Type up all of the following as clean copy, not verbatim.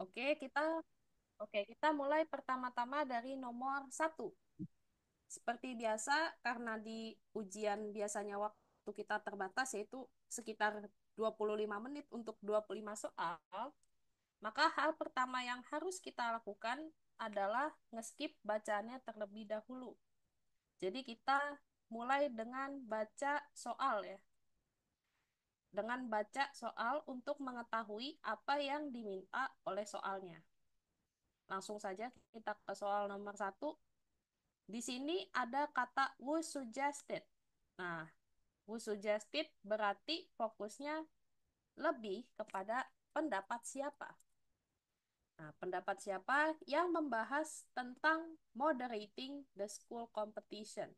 Oke, kita mulai pertama-tama dari nomor satu. Seperti biasa, karena di ujian biasanya waktu kita terbatas, yaitu sekitar 25 menit untuk 25 soal, maka hal pertama yang harus kita lakukan adalah nge-skip bacaannya terlebih dahulu. Jadi kita mulai dengan baca soal ya. Dengan baca soal untuk mengetahui apa yang diminta oleh soalnya. Langsung saja kita ke soal nomor satu. Di sini ada kata was suggested. Nah, was suggested berarti fokusnya lebih kepada pendapat siapa. Nah, pendapat siapa yang membahas tentang moderating the school competition.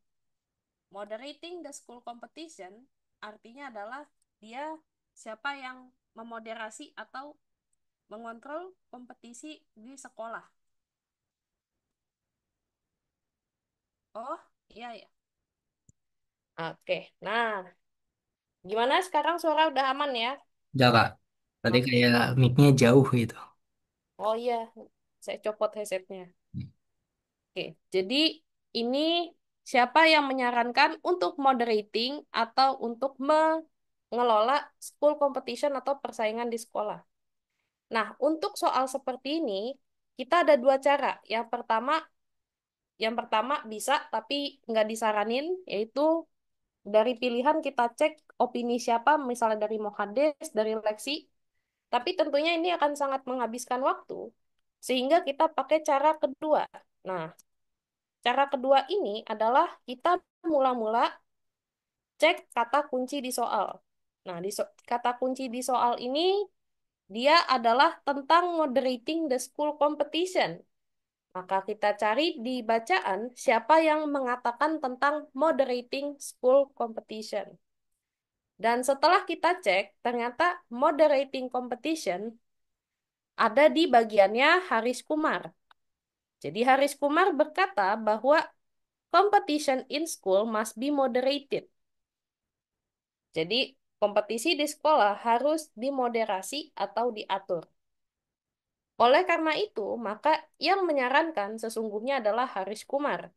Moderating the school competition artinya adalah dia siapa yang memoderasi atau mengontrol kompetisi di sekolah. Oh, iya ya. Oke, nah gimana sekarang suara udah aman ya? Udah kak, tadi Oke. kayak mic-nya jauh gitu. Oh iya, saya copot headsetnya. Oke, jadi ini siapa yang menyarankan untuk moderating atau untuk mengelola school competition atau persaingan di sekolah? Nah, untuk soal seperti ini, kita ada dua cara. Yang pertama bisa, tapi nggak disaranin, yaitu dari pilihan kita cek opini siapa, misalnya dari Mohades, dari Leksi, tapi tentunya ini akan sangat menghabiskan waktu, sehingga kita pakai cara kedua. Nah, cara kedua ini adalah kita mula-mula cek kata kunci di soal. Nah, kata kunci di soal ini, dia adalah tentang moderating the school competition. Maka kita cari di bacaan siapa yang mengatakan tentang moderating school competition. Dan setelah kita cek, ternyata moderating competition ada di bagiannya Haris Kumar. Jadi Haris Kumar berkata bahwa competition in school must be moderated. Jadi kompetisi di sekolah harus dimoderasi atau diatur. Oleh karena itu, maka yang menyarankan sesungguhnya adalah Haris Kumar.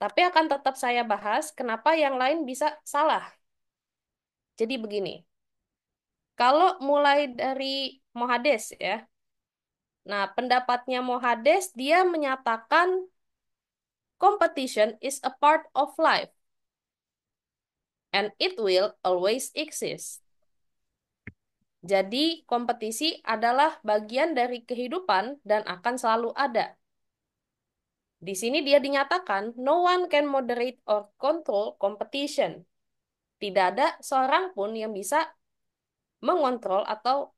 Tapi akan tetap saya bahas kenapa yang lain bisa salah. Jadi begini, kalau mulai dari Mohades ya, nah pendapatnya Mohades dia menyatakan competition is a part of life and it will always exist. Jadi kompetisi adalah bagian dari kehidupan dan akan selalu ada. Di sini dia dinyatakan no one can moderate or control competition. Tidak ada seorang pun yang bisa mengontrol atau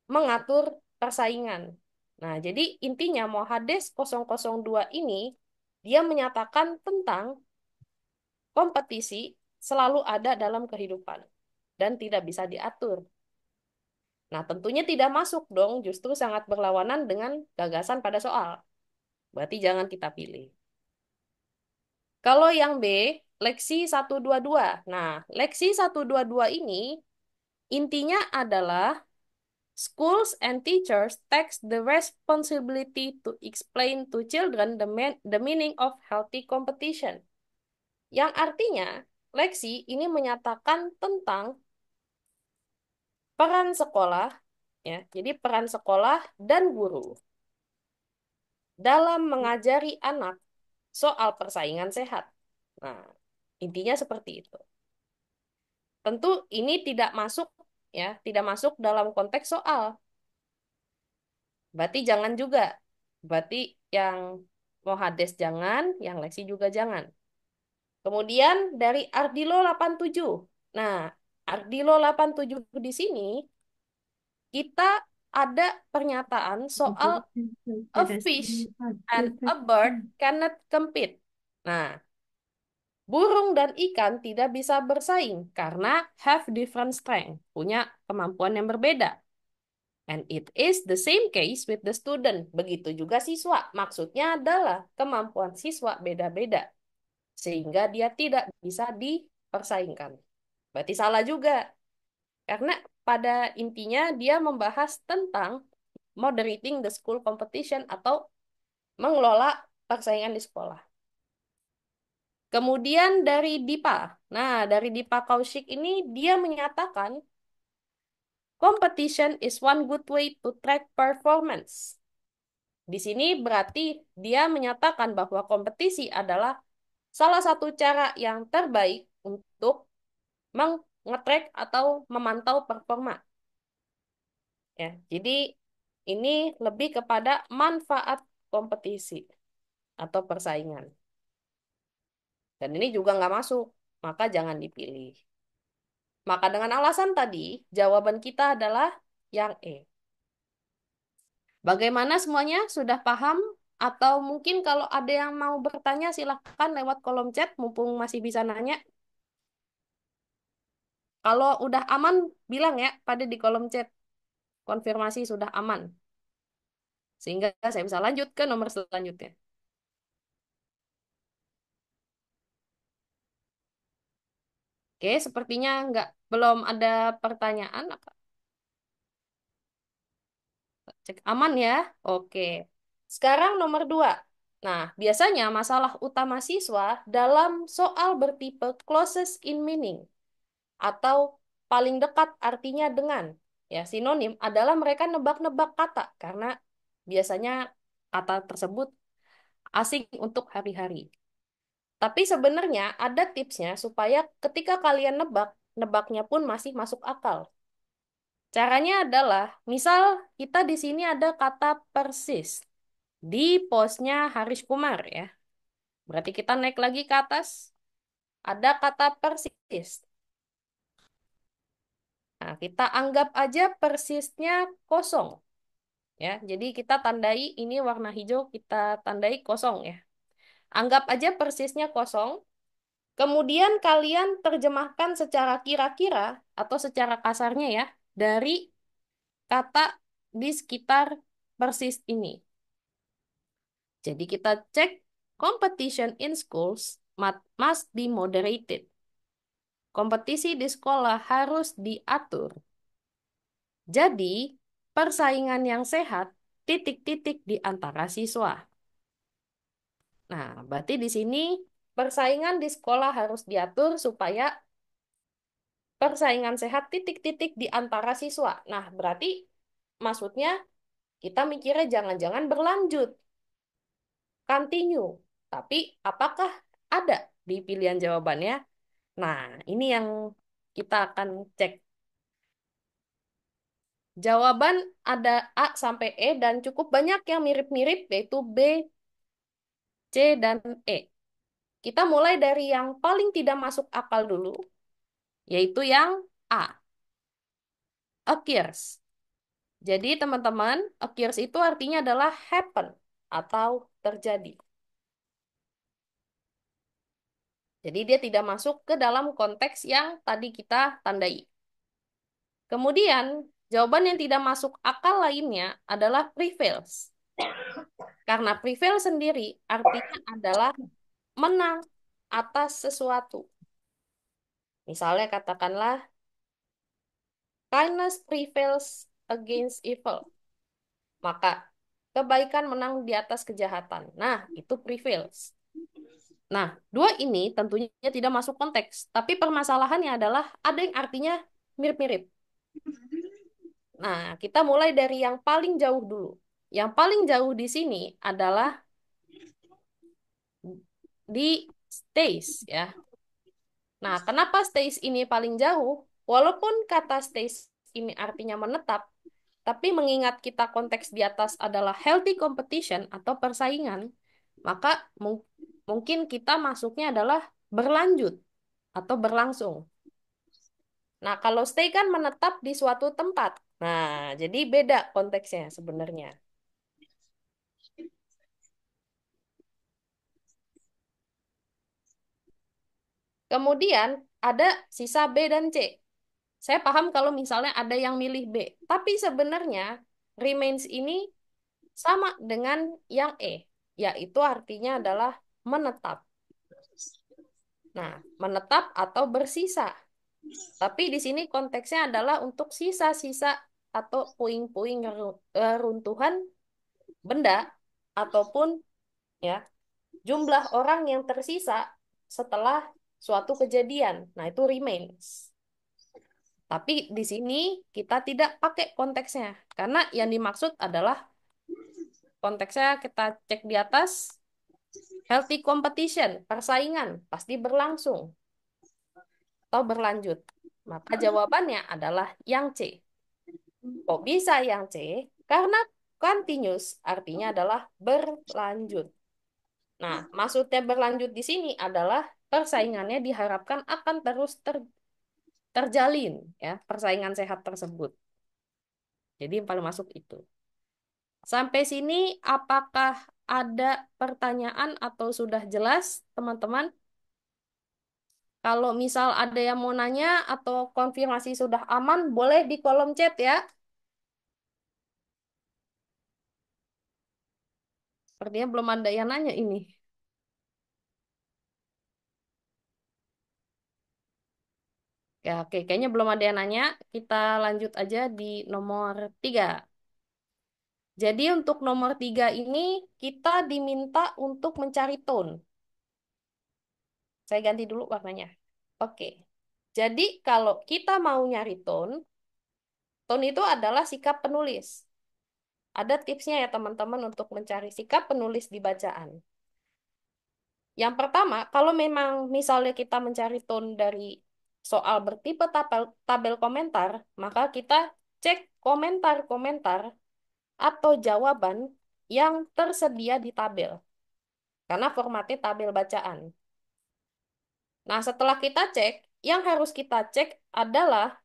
mengatur persaingan. Nah, jadi intinya Mohades 002 ini dia menyatakan tentang kompetisi selalu ada dalam kehidupan dan tidak bisa diatur. Nah, tentunya tidak masuk dong, justru sangat berlawanan dengan gagasan pada soal. Berarti jangan kita pilih. Kalau yang B, leksi 122. Nah, leksi 122 ini intinya adalah schools and teachers takes the responsibility to explain to children the meaning of healthy competition. Yang artinya, leksi ini menyatakan tentang peran sekolah, ya. Jadi peran sekolah dan guru dalam mengajari anak soal persaingan sehat. Nah, intinya seperti itu. Tentu ini tidak masuk ya, tidak masuk dalam konteks soal. Berarti jangan juga. Berarti yang Mohades jangan, yang Leksi juga jangan. Kemudian dari Ardilo 87. Nah, Ardilo 87 di sini kita ada pernyataan soal a fish and a bird cannot compete. Nah, burung dan ikan tidak bisa bersaing karena have different strength, punya kemampuan yang berbeda. And it is the same case with the student. Begitu juga siswa. Maksudnya adalah kemampuan siswa beda-beda. Sehingga dia tidak bisa dipersaingkan. Berarti salah juga. Karena pada intinya dia membahas tentang moderating the school competition atau mengelola persaingan di sekolah. Kemudian dari Dipa. Nah, dari Dipa Kaushik ini dia menyatakan competition is one good way to track performance. Di sini berarti dia menyatakan bahwa kompetisi adalah salah satu cara yang terbaik untuk nge-track atau memantau performa. Ya, jadi ini lebih kepada manfaat kompetisi atau persaingan. Dan ini juga nggak masuk, maka jangan dipilih. Maka dengan alasan tadi, jawaban kita adalah yang E. Bagaimana semuanya? Sudah paham? Atau mungkin kalau ada yang mau bertanya, silahkan lewat kolom chat, mumpung masih bisa nanya. Kalau udah aman, bilang ya pada di kolom chat, konfirmasi sudah aman. Sehingga saya bisa lanjut ke nomor selanjutnya. Oke, sepertinya belum ada pertanyaan. Cek aman ya. Oke. Sekarang nomor 2. Nah, biasanya masalah utama siswa dalam soal bertipe closest in meaning atau paling dekat artinya dengan ya sinonim adalah mereka nebak-nebak kata karena biasanya kata tersebut asing untuk hari-hari. Tapi sebenarnya ada tipsnya supaya ketika kalian nebak, nebaknya pun masih masuk akal. Caranya adalah, misal kita di sini ada kata persis di posnya Haris Kumar ya. Berarti kita naik lagi ke atas, ada kata persis. Nah, kita anggap aja persisnya kosong ya. Jadi kita tandai ini warna hijau, kita tandai kosong ya. Anggap aja persisnya kosong. Kemudian kalian terjemahkan secara kira-kira atau secara kasarnya ya dari kata di sekitar persis ini. Jadi kita cek competition in schools must be moderated. Kompetisi di sekolah harus diatur. Jadi, persaingan yang sehat titik-titik di antara siswa. Nah, berarti di sini persaingan di sekolah harus diatur supaya persaingan sehat titik-titik di antara siswa. Nah, berarti maksudnya kita mikirnya jangan-jangan berlanjut, continue. Tapi apakah ada di pilihan jawabannya? Nah, ini yang kita akan cek. Jawaban ada A sampai E dan cukup banyak yang mirip-mirip yaitu B, C, dan E. Kita mulai dari yang paling tidak masuk akal dulu, yaitu yang A, occurs. Jadi teman-teman, occurs itu artinya adalah happen atau terjadi. Jadi dia tidak masuk ke dalam konteks yang tadi kita tandai. Kemudian, jawaban yang tidak masuk akal lainnya adalah prevails. Karena prevail sendiri artinya adalah menang atas sesuatu. Misalnya katakanlah, kindness prevails against evil. Maka kebaikan menang di atas kejahatan. Nah, itu prevails. Nah, dua ini tentunya tidak masuk konteks. Tapi permasalahannya adalah ada yang artinya mirip-mirip. Nah, kita mulai dari yang paling jauh dulu. Yang paling jauh di sini adalah di stays ya. Nah, kenapa stays ini paling jauh? Walaupun kata stays ini artinya menetap, tapi mengingat kita konteks di atas adalah healthy competition atau persaingan, maka mungkin kita masuknya adalah berlanjut atau berlangsung. Nah, kalau stay kan menetap di suatu tempat. Nah, jadi beda konteksnya sebenarnya. Kemudian ada sisa B dan C. Saya paham kalau misalnya ada yang milih B, tapi sebenarnya remains ini sama dengan yang E, yaitu artinya adalah menetap. Nah, menetap atau bersisa. Tapi di sini konteksnya adalah untuk sisa-sisa atau puing-puing runtuhan benda ataupun ya jumlah orang yang tersisa setelah suatu kejadian. Nah, itu remains. Tapi di sini kita tidak pakai konteksnya karena yang dimaksud adalah konteksnya kita cek di atas healthy competition, persaingan pasti berlangsung atau berlanjut. Maka jawabannya adalah yang C. Kok bisa yang C? Karena continuous artinya adalah berlanjut. Nah, maksudnya berlanjut di sini adalah persaingannya diharapkan akan terus terjalin, ya, persaingan sehat tersebut. Jadi yang paling masuk itu. Sampai sini, apakah ada pertanyaan atau sudah jelas, teman-teman? Kalau misal ada yang mau nanya atau konfirmasi sudah aman, boleh di kolom chat ya. Sepertinya belum ada yang nanya ini. Ya, oke, kayaknya belum ada yang nanya. Kita lanjut aja di nomor 3. Jadi untuk nomor 3 ini kita diminta untuk mencari tone. Saya ganti dulu warnanya. Oke. Jadi kalau kita mau nyari tone, tone itu adalah sikap penulis. Ada tipsnya ya teman-teman untuk mencari sikap penulis di bacaan. Yang pertama, kalau memang misalnya kita mencari tone dari soal bertipe tabel komentar, maka kita cek komentar-komentar atau jawaban yang tersedia di tabel. Karena formatnya tabel bacaan. Nah, setelah kita cek, yang harus kita cek adalah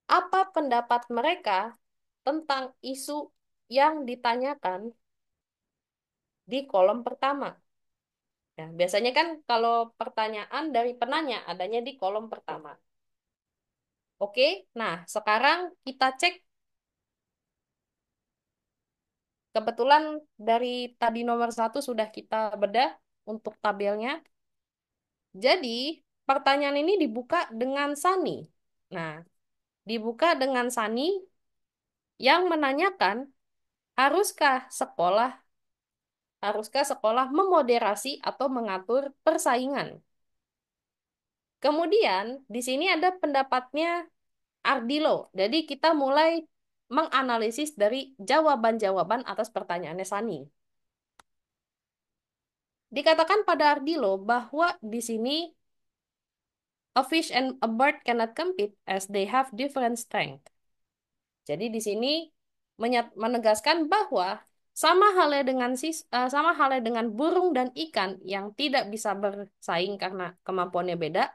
apa pendapat mereka tentang isu yang ditanyakan di kolom pertama. Ya, biasanya kan kalau pertanyaan dari penanya adanya di kolom pertama. Oke, nah sekarang kita cek kebetulan dari tadi nomor 1 sudah kita bedah untuk tabelnya. Jadi pertanyaan ini dibuka dengan Sani. Nah, dibuka dengan Sani yang menanyakan haruskah sekolah memoderasi atau mengatur persaingan? Kemudian di sini ada pendapatnya Ardilo. Jadi kita mulai menganalisis dari jawaban-jawaban atas pertanyaannya Sani. Dikatakan pada Ardilo bahwa di sini a fish and a bird cannot compete as they have different strength. Jadi di sini menegaskan bahwa sama halnya dengan burung dan ikan yang tidak bisa bersaing karena kemampuannya beda.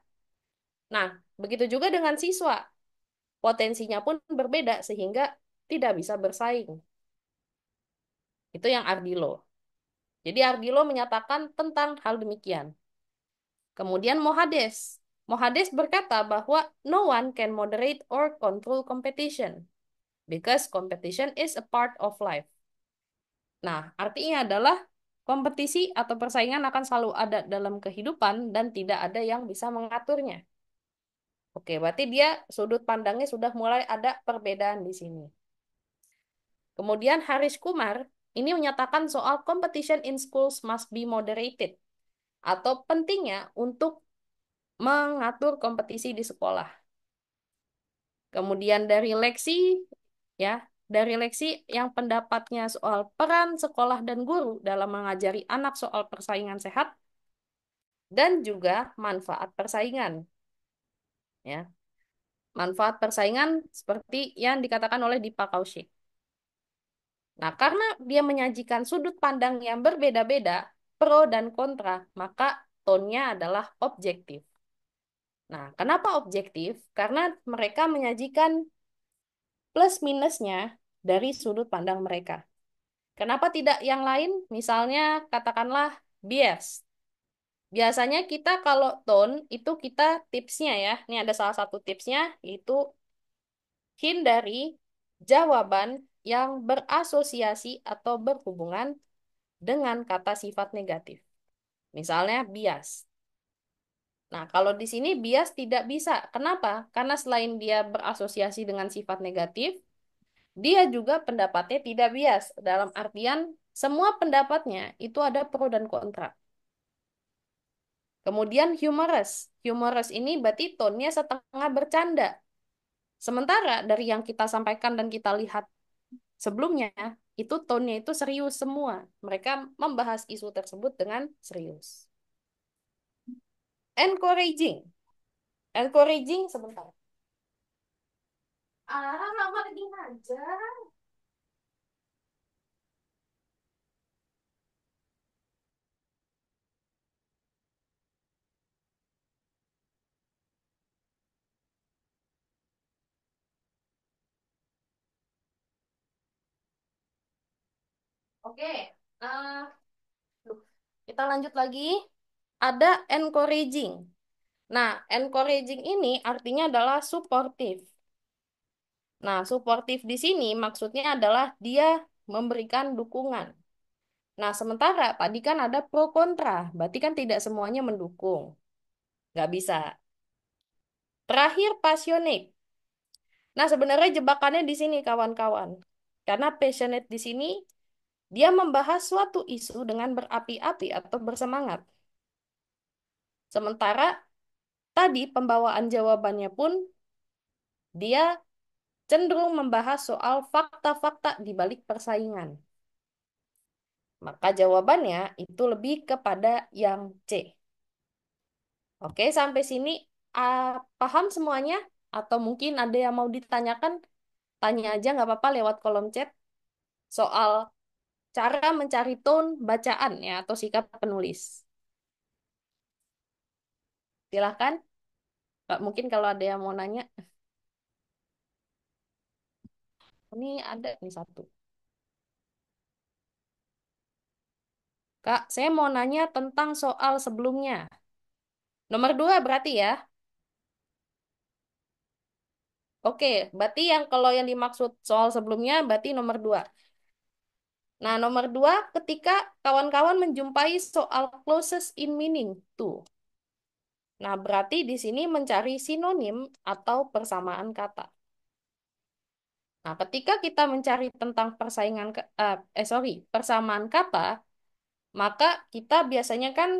Nah, begitu juga dengan siswa. Potensinya pun berbeda sehingga tidak bisa bersaing. Itu yang Ardilo. Jadi Ardilo menyatakan tentang hal demikian. Kemudian Mohades. Mohades berkata bahwa no one can moderate or control competition because competition is a part of life. Nah, artinya adalah kompetisi atau persaingan akan selalu ada dalam kehidupan dan tidak ada yang bisa mengaturnya. Oke, berarti dia sudut pandangnya sudah mulai ada perbedaan di sini. Kemudian Haris Kumar ini menyatakan soal competition in schools must be moderated atau pentingnya untuk mengatur kompetisi di sekolah. Kemudian ya, dari Leksi yang pendapatnya soal peran sekolah dan guru dalam mengajari anak soal persaingan sehat dan juga manfaat persaingan. Ya, manfaat persaingan seperti yang dikatakan oleh Deepak Kaushik. Nah, karena dia menyajikan sudut pandang yang berbeda-beda, pro dan kontra, maka tone-nya adalah objektif. Nah, kenapa objektif? Karena mereka menyajikan plus minusnya dari sudut pandang mereka. Kenapa tidak yang lain? Misalnya, katakanlah bias. Biasanya kita kalau tone, itu kita tipsnya ya. Ini ada salah satu tipsnya, yaitu hindari jawaban yang berasosiasi atau berhubungan dengan kata sifat negatif. Misalnya bias. Nah, kalau di sini bias tidak bisa. Kenapa? Karena selain dia berasosiasi dengan sifat negatif, dia juga pendapatnya tidak bias. Dalam artian, semua pendapatnya itu ada pro dan kontra. Kemudian humorous. Humorous ini berarti tone-nya setengah bercanda. Sementara dari yang kita sampaikan dan kita lihat sebelumnya, itu tone-nya itu serius semua. Mereka membahas isu tersebut dengan serius. Encouraging. Encouraging sebentar. Lama lagi ngajar. Oke, eh, duh, kita lanjut lagi. Ada encouraging. Nah, encouraging ini artinya adalah suportif. Nah, suportif di sini maksudnya adalah dia memberikan dukungan. Nah, sementara tadi kan ada pro kontra, berarti kan tidak semuanya mendukung. Nggak bisa. Terakhir, passionate. Nah, sebenarnya jebakannya di sini, kawan-kawan. Karena passionate di sini, dia membahas suatu isu dengan berapi-api atau bersemangat. Sementara tadi pembawaan jawabannya pun dia cenderung membahas soal fakta-fakta di balik persaingan. Maka jawabannya itu lebih kepada yang C. Oke, sampai sini ah, paham semuanya? Atau mungkin ada yang mau ditanyakan? Tanya aja nggak apa-apa lewat kolom chat soal cara mencari tone bacaan ya atau sikap penulis. Silahkan, Kak, mungkin kalau ada yang mau nanya. Ini ada nih satu. Kak, saya mau nanya tentang soal sebelumnya. Nomor 2 berarti ya? Oke, berarti yang kalau yang dimaksud soal sebelumnya berarti nomor 2. Nah, nomor 2 ketika kawan-kawan menjumpai soal closest in meaning tuh. Nah, berarti di sini mencari sinonim atau persamaan kata. Nah, ketika kita mencari tentang persamaan kata, maka kita biasanya kan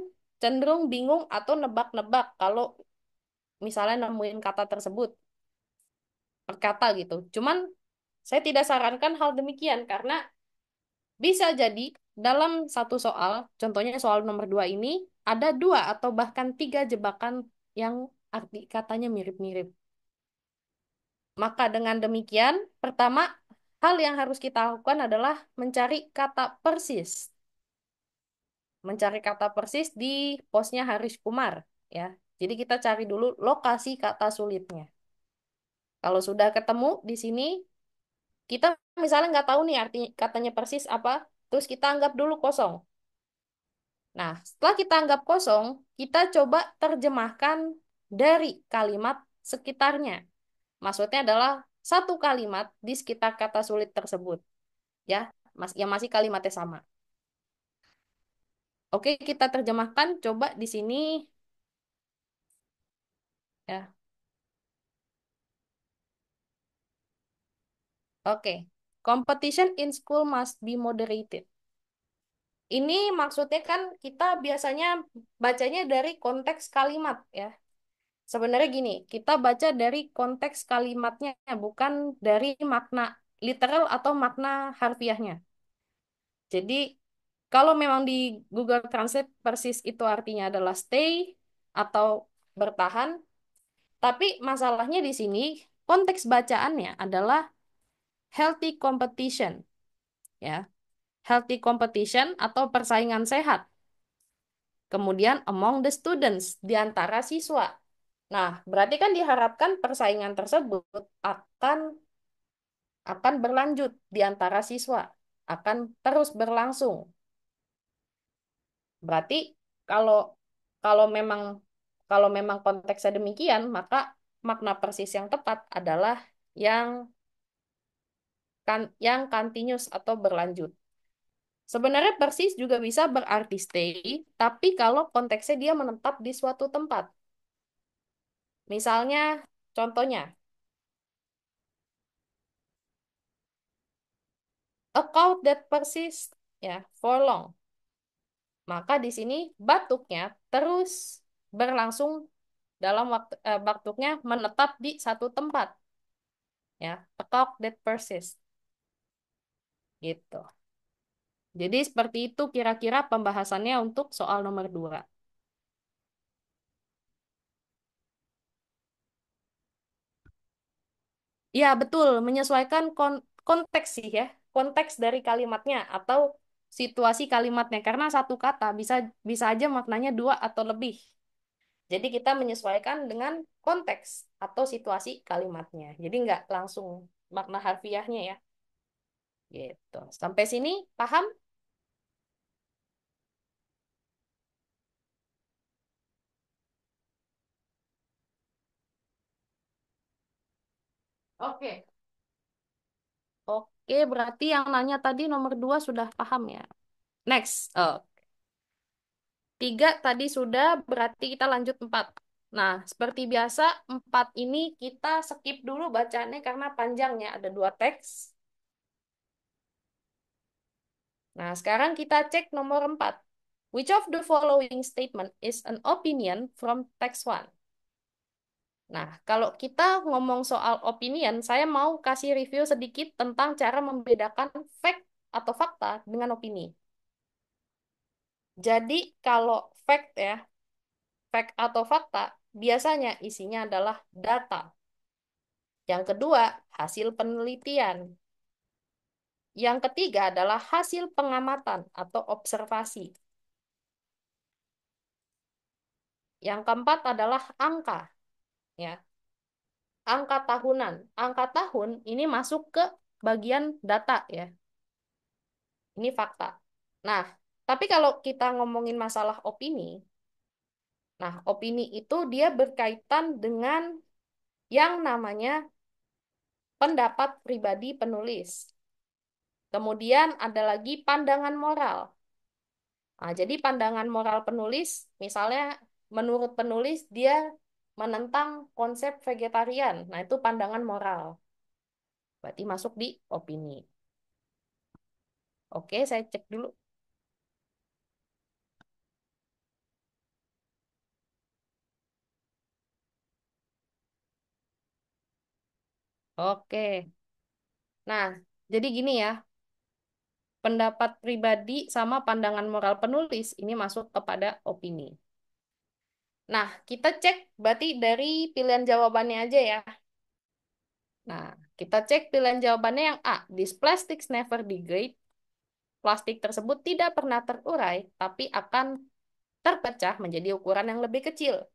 cenderung bingung atau nebak-nebak kalau misalnya nemuin kata tersebut per kata gitu. Cuman saya tidak sarankan hal demikian karena bisa jadi dalam satu soal, contohnya soal nomor 2 ini, ada 2 atau bahkan 3 jebakan yang arti katanya mirip-mirip. Maka dengan demikian, pertama, hal yang harus kita lakukan adalah mencari kata persis. Mencari kata persis di posnya Haris Kumar, ya. Jadi kita cari dulu lokasi kata sulitnya. Kalau sudah ketemu di sini, kita misalnya nggak tahu nih arti katanya persis apa, terus kita anggap dulu kosong. Nah, setelah kita anggap kosong, kita coba terjemahkan dari kalimat sekitarnya. Maksudnya adalah satu kalimat di sekitar kata sulit tersebut, ya, yang masih kalimatnya sama. Oke, kita terjemahkan. Coba di sini, ya. Oke, competition in school must be moderated. Ini maksudnya kan kita biasanya bacanya dari konteks kalimat, ya. Sebenarnya gini, kita baca dari konteks kalimatnya, bukan dari makna literal atau makna harfiahnya. Jadi, kalau memang di Google Translate persis itu artinya adalah stay atau bertahan, tapi masalahnya di sini konteks bacaannya adalah healthy competition, ya. Healthy competition atau persaingan sehat. Kemudian among the students, di antara siswa. Nah, berarti kan diharapkan persaingan tersebut akan akan berlanjut di antara siswa, akan terus berlangsung. Berarti kalau kalau memang kalau memang konteksnya demikian, maka makna persis yang tepat adalah yang yang continuous atau berlanjut. Sebenarnya persis juga bisa berarti stay, tapi kalau konteksnya dia menetap di suatu tempat. Misalnya, contohnya, a cough that persists ya for long. Maka di sini batuknya terus berlangsung dalam batuknya menetap di satu tempat ya. A cough that persists gitu. Jadi seperti itu kira-kira pembahasannya untuk soal nomor 2. Ya, betul, menyesuaikan konteks sih ya. Konteks dari kalimatnya atau situasi kalimatnya karena satu kata bisa bisa aja maknanya dua atau lebih. Jadi kita menyesuaikan dengan konteks atau situasi kalimatnya. Jadi nggak langsung makna harfiahnya ya. Gitu. Sampai sini paham? Oke. Oke, berarti yang nanya tadi nomor 2 sudah paham ya. Next. Oh, 3 tadi sudah, berarti kita lanjut 4. Nah, seperti biasa, 4 ini kita skip dulu bacaannya karena panjangnya, ada 2 teks. Nah, sekarang kita cek nomor 4. Which of the following statement is an opinion from text 1? Nah, kalau kita ngomong soal opinion, saya mau kasih review sedikit tentang cara membedakan fact atau fakta dengan opini. Jadi, kalau fact ya, fact atau fakta, biasanya isinya adalah data. Yang kedua, hasil penelitian. Yang ketiga adalah hasil pengamatan atau observasi. Yang keempat adalah angka, ya. Angka tahunan. Angka tahun ini masuk ke bagian data, ya. Ini fakta. Nah, tapi kalau kita ngomongin masalah opini, nah, opini itu dia berkaitan dengan yang namanya pendapat pribadi penulis. Kemudian ada lagi pandangan moral. Nah, jadi pandangan moral penulis, misalnya menurut penulis dia menentang konsep vegetarian. Nah, itu pandangan moral. Berarti masuk di opini. Oke, saya cek dulu. Oke. Nah, jadi gini ya, pendapat pribadi sama pandangan moral penulis ini masuk kepada opini. Nah, kita cek berarti dari pilihan jawabannya aja ya. Nah, kita cek pilihan jawabannya yang A. These plastics never degrade. Plastik tersebut tidak pernah terurai, tapi akan terpecah menjadi ukuran yang lebih kecil.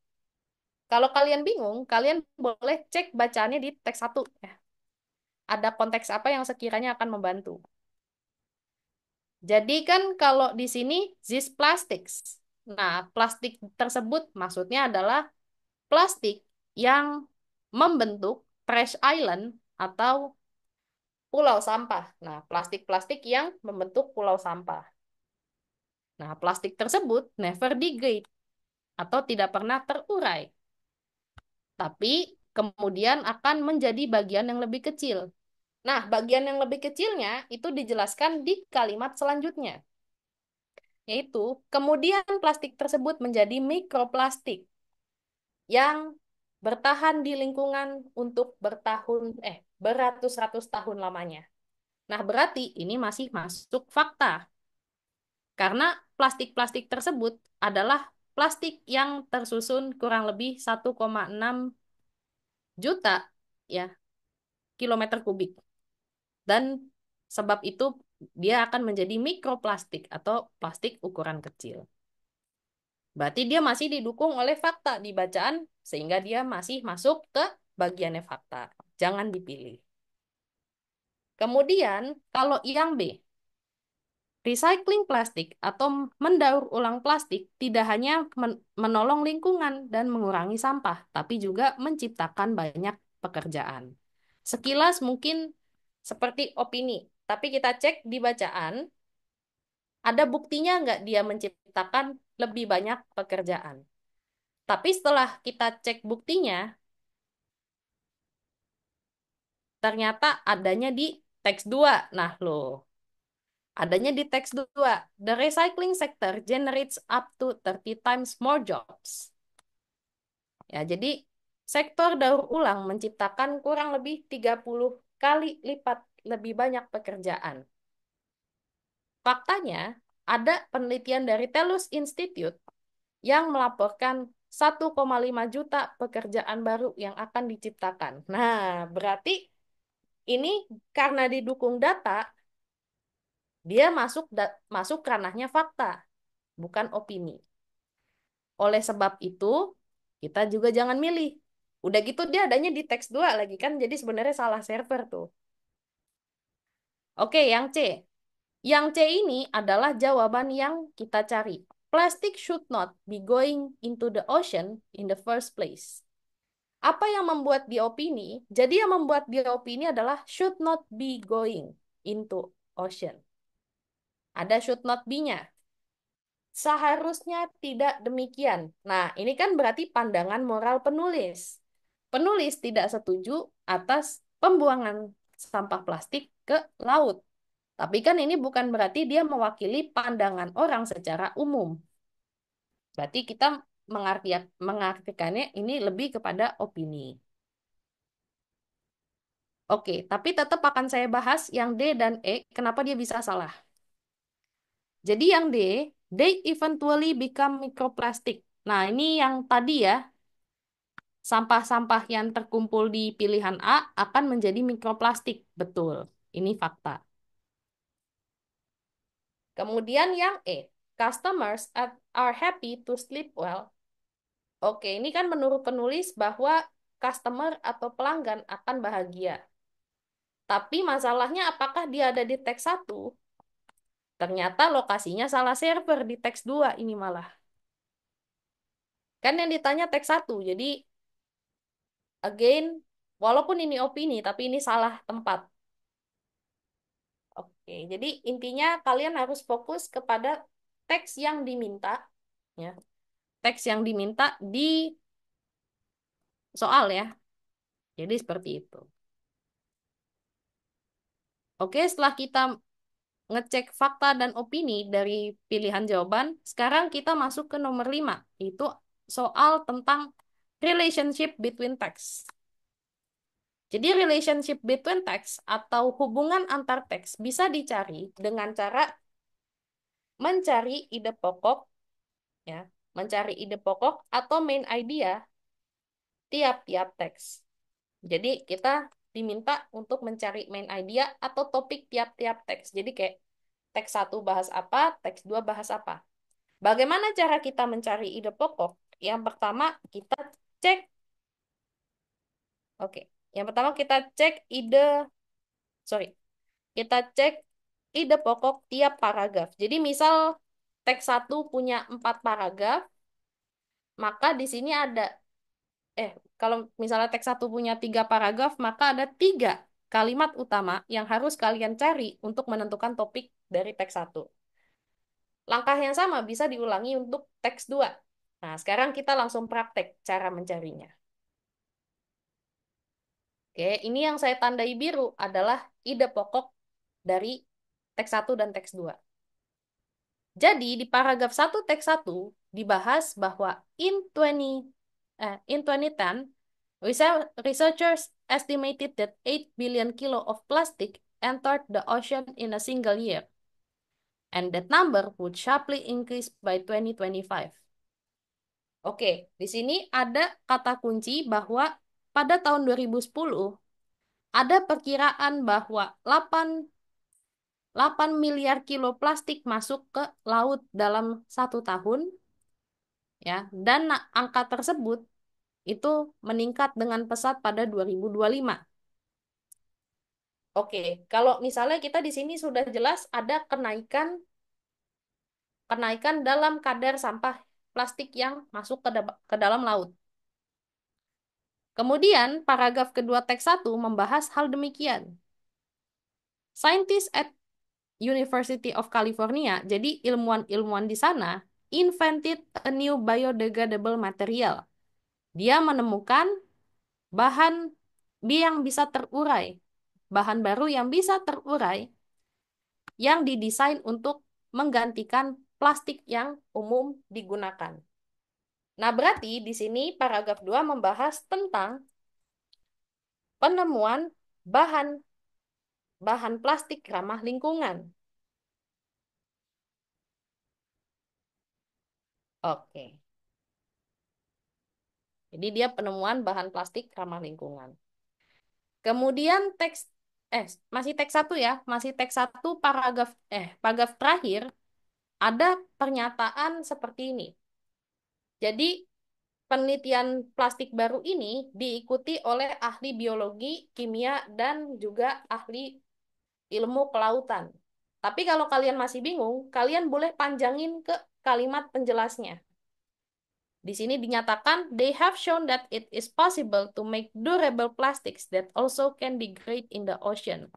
Kalau kalian bingung, kalian boleh cek bacaannya di teks 1. Ya. Ada konteks apa yang sekiranya akan membantu. Jadi kan kalau di sini, these plastics. Nah, plastik tersebut maksudnya adalah plastik yang membentuk trash island atau pulau sampah. Nah, plastik-plastik yang membentuk pulau sampah. Nah, plastik tersebut never degrade atau tidak pernah terurai, tapi kemudian akan menjadi bagian yang lebih kecil. Nah, bagian yang lebih kecilnya itu dijelaskan di kalimat selanjutnya, yaitu kemudian plastik tersebut menjadi mikroplastik yang bertahan di lingkungan untuk beratus-ratus tahun lamanya. Nah, berarti ini masih masuk fakta karena plastik-plastik tersebut adalah plastik yang tersusun kurang lebih 1,6 juta ya kilometer kubik dan sebab itu dia akan menjadi mikroplastik atau plastik ukuran kecil. Berarti dia masih didukung oleh fakta di bacaan sehingga dia masih masuk ke bagiannya fakta. Jangan dipilih. Kemudian kalau yang B, recycling plastik atau mendaur ulang plastik tidak hanya menolong lingkungan dan mengurangi sampah, tapi juga menciptakan banyak pekerjaan. Sekilas mungkin seperti opini, tapi kita cek di bacaan, ada buktinya nggak dia menciptakan lebih banyak pekerjaan. Tapi setelah kita cek buktinya, Ternyata adanya di teks 2. Nah, loh, adanya di teks 2. The recycling sector generates up to 30 times more jobs. Ya, jadi sektor daur ulang menciptakan kurang lebih 30 kali lipat lebih banyak pekerjaan. Faktanya, ada penelitian dari Telus Institute yang melaporkan 1,5 juta pekerjaan baru yang akan diciptakan. Nah, berarti ini karena didukung data, dia masuk ranahnya fakta, bukan opini. Oleh sebab itu, kita juga jangan milih. Udah gitu dia adanya di teks 2 lagi kan, jadi sebenarnya salah server tuh. Oke, yang C. Yang C ini adalah jawaban yang kita cari. Plastic should not be going into the ocean in the first place. Apa yang membuat dia opini? Jadi yang membuat dia opini adalah should not be going into ocean. Ada should not be-nya. Seharusnya tidak demikian. Nah, ini kan berarti pandangan moral penulis. Penulis tidak setuju atas pembuangan sampah plastik ke laut. Tapi kan ini bukan berarti dia mewakili pandangan orang secara umum. Berarti kita mengartikannya ini lebih kepada opini. Oke, tapi tetap akan saya bahas yang D dan E, kenapa dia bisa salah. Jadi yang D, they eventually become microplastic. Nah, ini yang tadi ya, sampah-sampah yang terkumpul di pilihan A akan menjadi mikroplastik. Betul, ini fakta. Kemudian yang E, customers are happy to sleep well. Oke, ini kan menurut penulis bahwa customer atau pelanggan akan bahagia. Tapi masalahnya apakah dia ada di teks 1? Ternyata lokasinya salah server di teks 2 ini malah. Kan yang ditanya teks 1. Jadi again, walaupun ini opini tapi ini salah tempat. Oke, jadi intinya kalian harus fokus kepada teks yang diminta, ya. Teks yang diminta di soal ya. Jadi seperti itu. Oke, setelah kita ngecek fakta dan opini dari pilihan jawaban, sekarang kita masuk ke nomor 5, itu soal tentang relationship between text. Jadi relationship between text atau hubungan antar teks bisa dicari dengan cara mencari ide pokok, ya, mencari ide pokok atau main idea tiap-tiap teks. Jadi kita diminta untuk mencari main idea atau topik tiap-tiap teks. Jadi kayak teks 1 bahas apa, teks 2 bahas apa. Bagaimana cara kita mencari ide pokok? Yang pertama kita cek, oke. Yang pertama kita cek sorry, kita cek ide pokok tiap paragraf. Jadi misal teks 1 punya 4 paragraf, maka di sini ada eh kalau misalnya teks 1 punya 3 paragraf, maka ada 3 kalimat utama yang harus kalian cari untuk menentukan topik dari teks 1. Langkah yang sama bisa diulangi untuk teks 2. Nah, sekarang kita langsung praktek cara mencarinya. Oke, ini yang saya tandai biru adalah ide pokok dari teks 1 dan teks 2. Jadi, di paragraf 1 teks 1 dibahas bahwa in 2010, researchers estimated that 8 billion kilo of plastic entered the ocean in a single year, and that number would sharply increase by 2025. Oke, di sini ada kata kunci bahwa pada tahun 2010 ada perkiraan bahwa 8 miliar kilo plastik masuk ke laut dalam 1 tahun, ya, dan angka tersebut itu meningkat dengan pesat pada 2025. Oke, kalau misalnya kita di sini sudah jelas ada kenaikan kenaikan dalam kadar sampah plastik yang masuk ke dalam laut. Kemudian, paragraf kedua teks 1 membahas hal demikian. Scientists at University of California, jadi ilmuwan-ilmuwan di sana, invented a new biodegradable material. Dia menemukan bahan yang bisa terurai. bahan baru yang bisa terurai yang didesain untuk menggantikan plastik yang umum digunakan. Nah, berarti di sini paragraf 2 membahas tentang penemuan bahan bahan plastik ramah lingkungan. Oke. Jadi dia penemuan bahan plastik ramah lingkungan. Kemudian masih teks satu ya, masih teks satu paragraf terakhir ada pernyataan seperti ini. Jadi penelitian plastik baru ini diikuti oleh ahli biologi, kimia, dan juga ahli ilmu kelautan. Tapi kalau kalian masih bingung, kalian boleh panjangin ke kalimat penjelasnya. Di sini dinyatakan, they have shown that it is possible to make durable plastics that also can degrade in the ocean.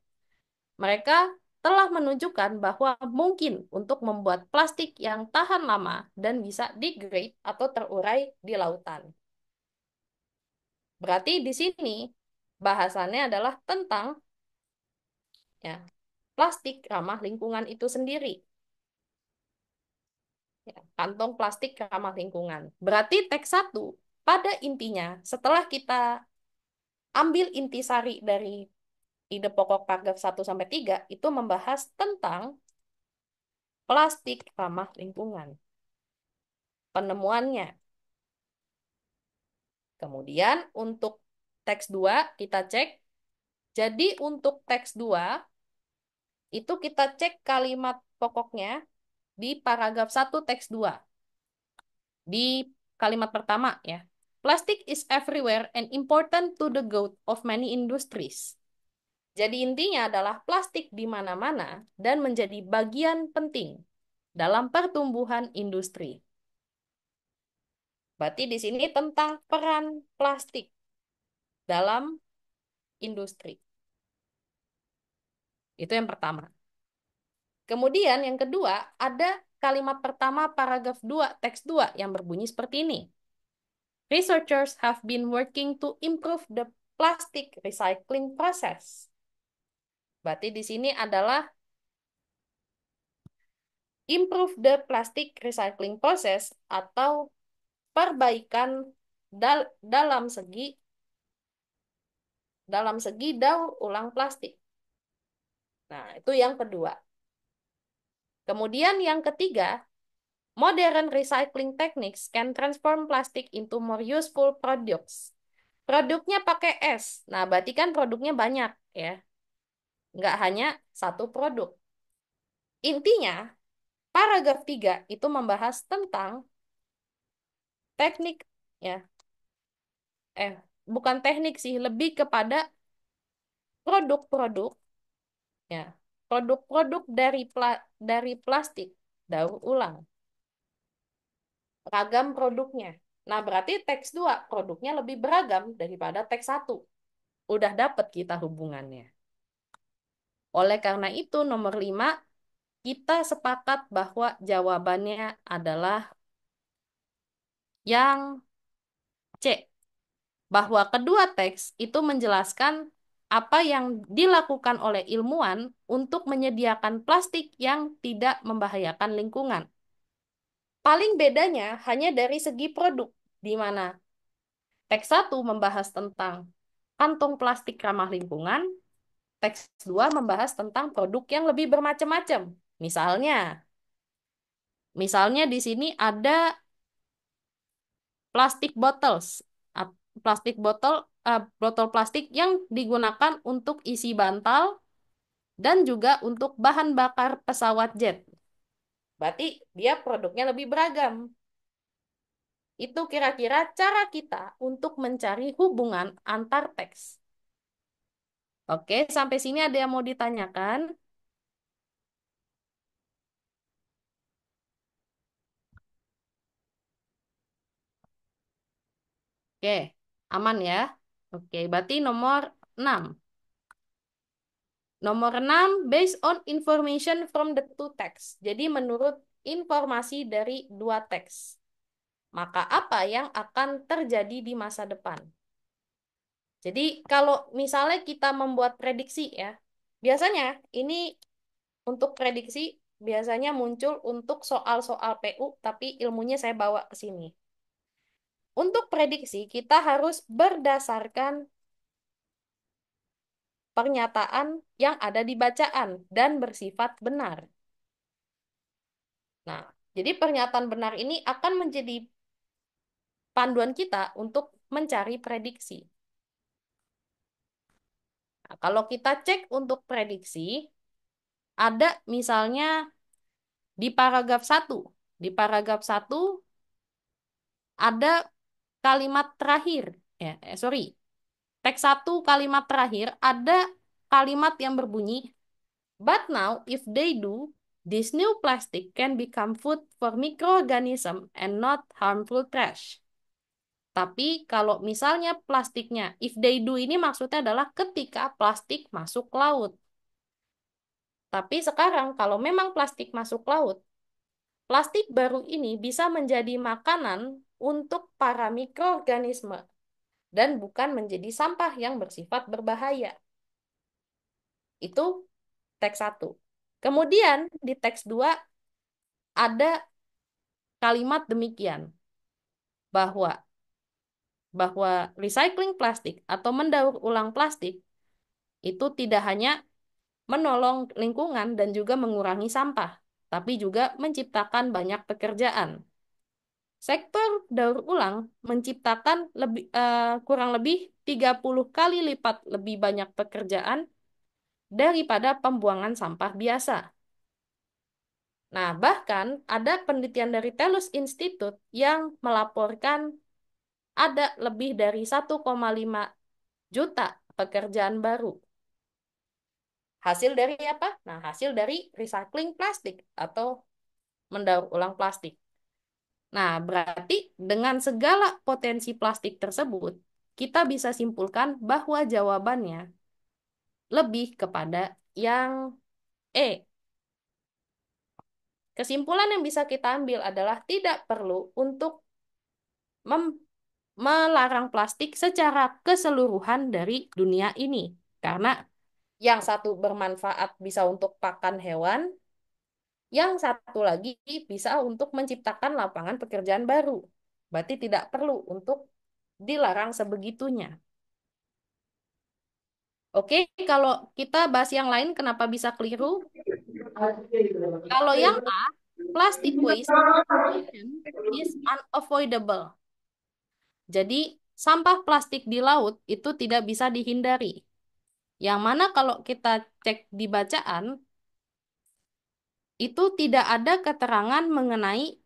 Mereka telah menunjukkan bahwa mungkin untuk membuat plastik yang tahan lama dan bisa degrade atau terurai di lautan. Berarti di sini bahasannya adalah tentang ya, plastik ramah lingkungan itu sendiri. Ya, kantong plastik ramah lingkungan. Berarti teks satu pada intinya setelah kita ambil intisari dari ide pokok paragraf 1 sampai 3 itu membahas tentang plastik ramah lingkungan, penemuannya. Kemudian untuk teks 2 kita cek. Jadi untuk teks 2 itu kita cek kalimat pokoknya di paragraf 1 teks 2. Di kalimat pertama ya. Plastic is everywhere and important to the growth of many industries. Jadi intinya adalah plastik di mana-mana dan menjadi bagian penting dalam pertumbuhan industri. Berarti di sini tentang peran plastik dalam industri. Itu yang pertama. Kemudian yang kedua, ada kalimat pertama paragraf 2 teks 2 yang berbunyi seperti ini. Researchers have been working to improve the plastic recycling process. Berarti di sini adalah improve the plastic recycling process atau perbaikan dalam segi daur ulang plastik. Nah, itu yang kedua. Kemudian yang ketiga, modern recycling techniques can transform plastic into more useful products. Produknya pakai S. Nah, berarti kan produknya banyak ya. Nggak hanya satu produk. Intinya, paragraf 3 itu membahas tentang teknik ya. Bukan teknik sih, lebih kepada produk-produk ya. Produk-produk dari plastik daur ulang, ragam produknya. Nah, berarti teks 2 produknya lebih beragam daripada teks satu. Udah dapet kita hubungannya. Oleh karena itu, nomor 5 kita sepakat bahwa jawabannya adalah yang C. Bahwa kedua teks itu menjelaskan apa yang dilakukan oleh ilmuwan untuk menyediakan plastik yang tidak membahayakan lingkungan. Paling bedanya hanya dari segi produk, di mana teks satu membahas tentang kantong plastik ramah lingkungan, teks 2 membahas tentang produk yang lebih bermacam-macam. Misalnya di sini ada plastik bottles, ap- botol plastik yang digunakan untuk isi bantal dan juga untuk bahan bakar pesawat jet. Berarti dia produknya lebih beragam. Itu kira-kira cara kita untuk mencari hubungan antar teks. Oke, sampai sini ada yang mau ditanyakan? Oke, aman ya. Oke, berarti nomor 6. Nomor 6, based on information from the two text. Jadi menurut informasi dari dua teks. Maka apa yang akan terjadi di masa depan? Jadi kalau misalnya kita membuat prediksi ya, biasanya ini untuk prediksi biasanya muncul untuk soal-soal PU, tapi ilmunya saya bawa ke sini. Untuk prediksi kita harus berdasarkan pernyataan yang ada di bacaan dan bersifat benar. Nah, jadi pernyataan benar ini akan menjadi panduan kita untuk mencari prediksi. Nah, kalau kita cek untuk prediksi, ada misalnya di paragraf satu. Di paragraf satu ada kalimat terakhir. Sorry. Teks satu kalimat terakhir ada kalimat yang berbunyi, but now if they do, this new plastic can become food for microorganism and not harmful trash. Tapi kalau misalnya plastiknya, if they do ini maksudnya adalah ketika plastik masuk laut. Tapi sekarang kalau memang plastik masuk laut, plastik baru ini bisa menjadi makanan untuk para mikroorganisme dan bukan menjadi sampah yang bersifat berbahaya. Itu teks satu. Kemudian di teks 2 ada kalimat demikian, bahwa bahwa recycling plastik atau mendaur ulang plastik itu tidak hanya menolong lingkungan dan juga mengurangi sampah, tapi juga menciptakan banyak pekerjaan. Sektor daur ulang menciptakan kurang lebih 30 kali lipat lebih banyak pekerjaan daripada pembuangan sampah biasa. Nah, bahkan ada penelitian dari Telus Institute yang melaporkan ada lebih dari 1,5 juta pekerjaan baru. Hasil dari apa? Nah, hasil dari recycling plastik atau mendaur ulang plastik. Nah, berarti dengan segala potensi plastik tersebut, kita bisa simpulkan bahwa jawabannya lebih kepada yang E. Kesimpulan yang bisa kita ambil adalah tidak perlu untuk melarang plastik secara keseluruhan dari dunia ini. Karena yang satu bermanfaat bisa untuk pakan hewan, yang satu lagi bisa untuk menciptakan lapangan pekerjaan baru. Berarti tidak perlu untuk dilarang sebegitunya. Oke, kalau kita bahas yang lain, kenapa bisa keliru? Kalau yang A, plastic waste is unavoidable. Jadi, sampah plastik di laut itu tidak bisa dihindari. Yang mana kalau kita cek di bacaan, itu tidak ada keterangan mengenai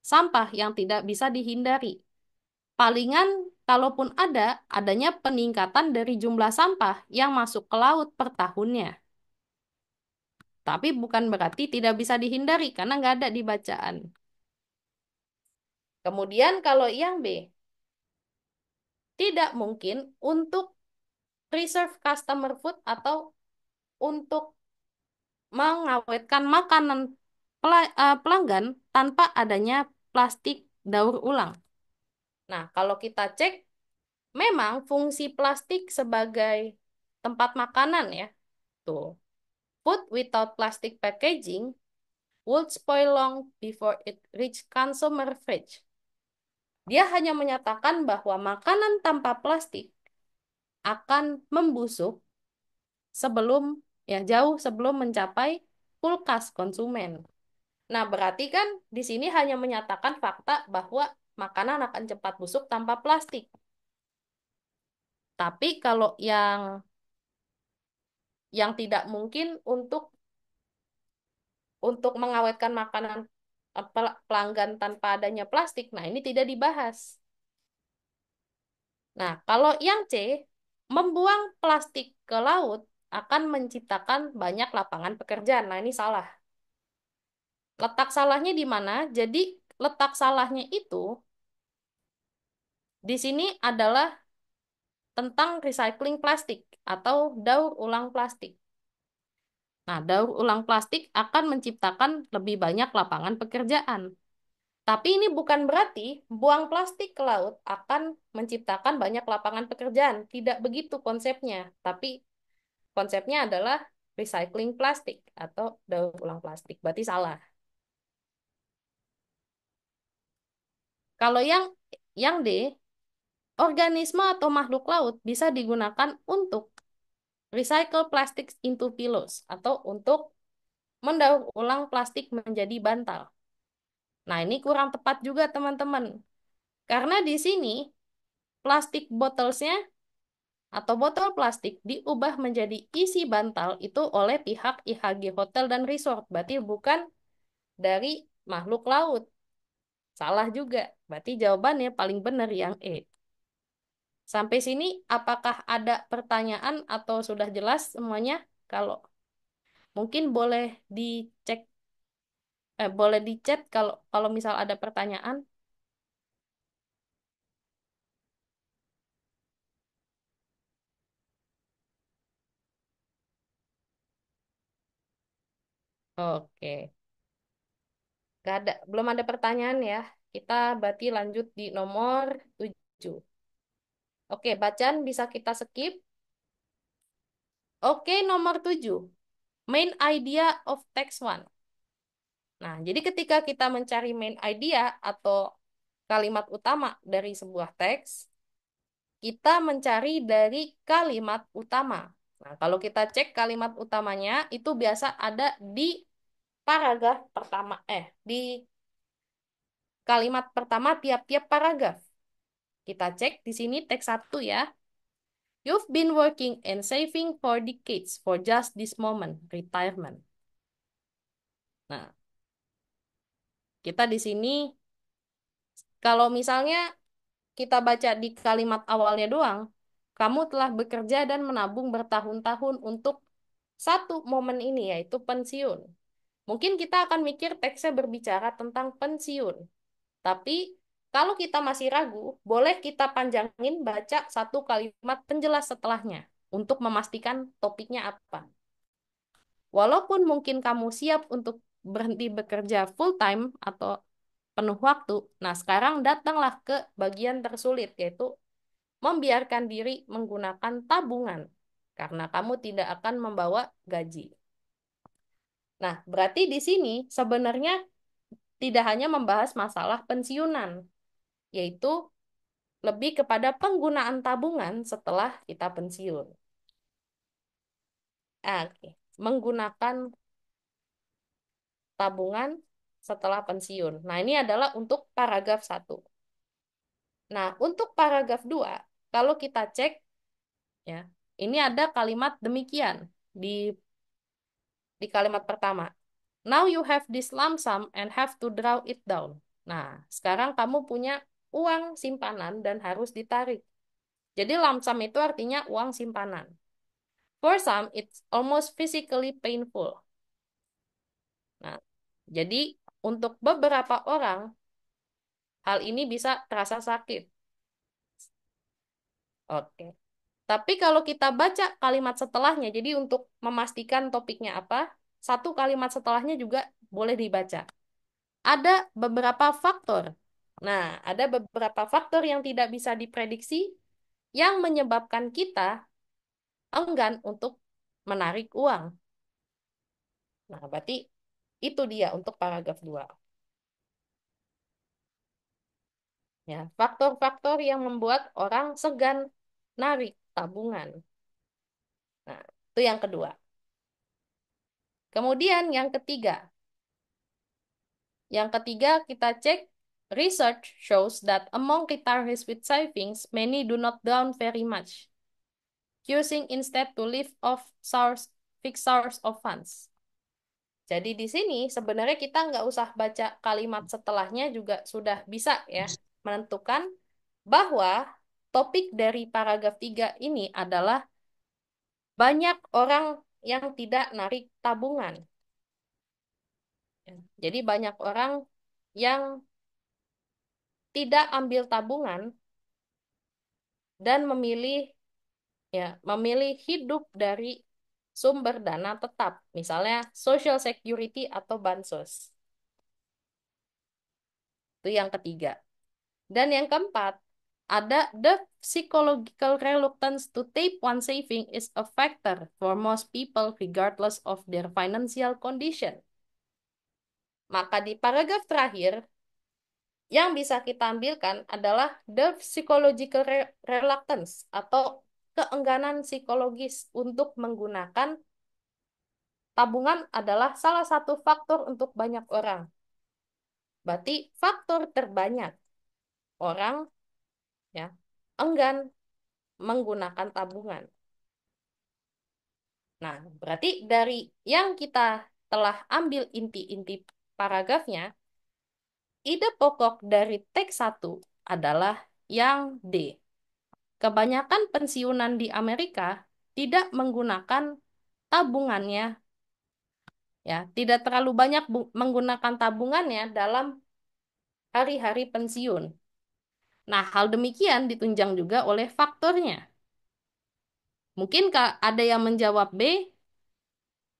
sampah yang tidak bisa dihindari. Palingan, kalaupun ada, adanya peningkatan dari jumlah sampah yang masuk ke laut per tahunnya. Tapi bukan berarti tidak bisa dihindari, karena nggak ada di bacaan. Kemudian kalau yang B, tidak mungkin untuk preserve customer food atau untuk mengawetkan makanan pelanggan tanpa adanya plastik daur ulang. Nah, kalau kita cek, memang fungsi plastik sebagai tempat makanan ya, tuh. Food without plastic packaging would spoil long before it reach consumer fridge. Dia hanya menyatakan bahwa makanan tanpa plastik akan membusuk sebelum jauh sebelum mencapai kulkas konsumen. Nah, berarti kan di sini hanya menyatakan fakta bahwa makanan akan cepat busuk tanpa plastik. Tapi kalau yang tidak mungkin untuk mengawetkan makanan pelanggan tanpa adanya plastik, nah ini tidak dibahas. Nah, kalau yang C, membuang plastik ke laut akan menciptakan banyak lapangan pekerjaan. Nah, ini salah. Letak salahnya di mana? Jadi, letak salahnya itu di sini adalah tentang recycling plastik atau daur ulang plastik. Nah, daur ulang plastik akan menciptakan lebih banyak lapangan pekerjaan. Tapi ini bukan berarti buang plastik ke laut akan menciptakan banyak lapangan pekerjaan. Tidak begitu konsepnya. Tapi konsepnya adalah recycling plastik atau daur ulang plastik. Berarti salah. Kalau yang D, organisme atau makhluk laut bisa digunakan untuk recycle plastics into pillows atau untuk mendaur ulang plastik menjadi bantal. Nah, ini kurang tepat juga teman-teman. Karena di sini plastik bottlesnya atau botol plastik diubah menjadi isi bantal itu oleh pihak IHG Hotel dan Resort. Berarti bukan dari makhluk laut. Salah juga. Berarti jawabannya paling benar yang E. Sampai sini apakah ada pertanyaan atau sudah jelas semuanya? Kalau mungkin dicek boleh di chat kalau kalau misal ada pertanyaan. Oke. Belum ada pertanyaan ya. Kita berarti lanjut di nomor 7. Oke, bacaan bisa kita skip. Oke, nomor 7. Main idea of text one. Nah, jadi ketika kita mencari main idea atau kalimat utama dari sebuah teks, kita mencari dari kalimat utama. Nah, kalau kita cek kalimat utamanya, itu biasa ada di paragraf pertama, di kalimat pertama tiap-tiap paragraf. Kita cek di sini teks satu ya. You've been working and saving for decades for just this moment, retirement. Nah, kita di sini kalau misalnya kita baca di kalimat awalnya doang, kamu telah bekerja dan menabung bertahun-tahun untuk satu momen ini, yaitu pensiun. Mungkin kita akan mikir teksnya berbicara tentang pensiun. Tapi kalau kita masih ragu, boleh kita panjangin baca satu kalimat penjelas setelahnya untuk memastikan topiknya apa. Walaupun mungkin kamu siap untuk berhenti bekerja full time atau penuh waktu, nah sekarang datanglah ke bagian tersulit, yaitu membiarkan diri menggunakan tabungan karena kamu tidak akan membawa gaji. Nah, berarti di sini sebenarnya tidak hanya membahas masalah pensiunan, yaitu lebih kepada penggunaan tabungan setelah kita pensiun. Oke. Menggunakan tabungan setelah pensiun. Nah, ini adalah untuk paragraf satu. Nah, untuk paragraf 2, kalau kita cek ya, ini ada kalimat demikian di kalimat pertama. Now you have this lump sum and have to draw it down. Nah, sekarang kamu punya uang simpanan dan harus ditarik. Jadi lump sum itu artinya uang simpanan. For some, it's almost physically painful. Nah, jadi untuk beberapa orang, hal ini bisa terasa sakit. Oke. Tapi kalau kita baca kalimat setelahnya, jadi untuk memastikan topiknya apa, satu kalimat setelahnya juga boleh dibaca. Ada beberapa faktor. Nah, ada beberapa faktor yang tidak bisa diprediksi yang menyebabkan kita enggan untuk menarik uang. Nah, berarti itu dia untuk paragraf 2. Ya, faktor-faktor yang membuat orang segan narik tabungan. Nah, itu yang kedua. Kemudian yang ketiga. Yang ketiga kita cek research shows that among retirees with savings, many do not down very much, choosing instead to live off fixed source of funds. Jadi di sini sebenarnya kita nggak usah baca kalimat setelahnya juga sudah bisa ya menentukan bahwa topik dari paragraf 3 ini adalah banyak orang yang tidak narik tabungan. Jadi banyak orang yang tidak ambil tabungan dan memilih hidup dari sumber dana tetap, misalnya Social Security atau bansos. Itu Itu yang ketiga. Dan yang keempat, ada the psychological reluctance to take one saving is a factor for most people regardless of their financial condition. Maka di paragraf terakhir, yang bisa kita ambilkan adalah the psychological reluctance atau keengganan psikologis untuk menggunakan tabungan adalah salah satu faktor untuk banyak orang. Berarti faktor terbanyak orang ya enggan menggunakan tabungan. Nah, berarti dari yang kita telah ambil inti-inti paragrafnya, ide pokok dari teks satu adalah yang D. Kebanyakan pensiunan di Amerika tidak menggunakan tabungannya, ya, tidak terlalu banyak menggunakan tabungannya dalam hari-hari pensiun. Nah, hal demikian ditunjang juga oleh faktornya. Mungkin ada yang menjawab B,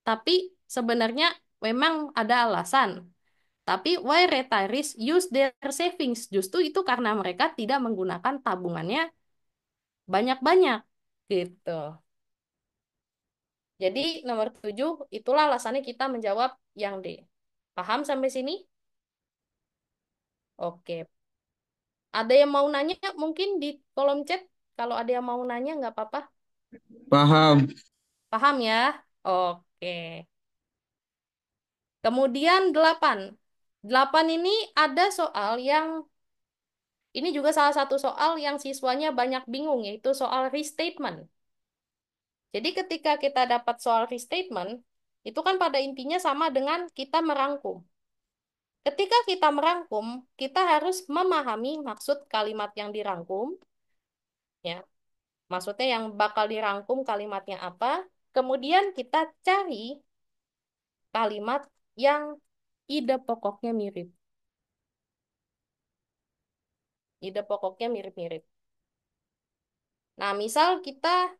tapi sebenarnya memang ada alasan. Tapi why retirees use their savings? Justru itu karena mereka tidak menggunakan tabungannya banyak-banyak. Gitu. Jadi nomor 7 itulah alasannya kita menjawab yang D. Paham sampai sini? Oke. Ada yang mau nanya mungkin di kolom chat? Kalau ada yang mau nanya nggak apa-apa. Paham. Paham ya? Oke. Kemudian 8. 8 ini ada soal yang ini juga salah satu soal yang siswanya banyak bingung, yaitu soal restatement. Jadi ketika kita dapat soal restatement, itu kan pada intinya sama dengan kita merangkum. Ketika kita merangkum, kita harus memahami maksud kalimat yang dirangkum, ya. Maksudnya yang bakal dirangkum kalimatnya apa. Kemudian kita cari kalimat yang ide pokoknya mirip. Ide pokoknya mirip-mirip. Nah, misal kita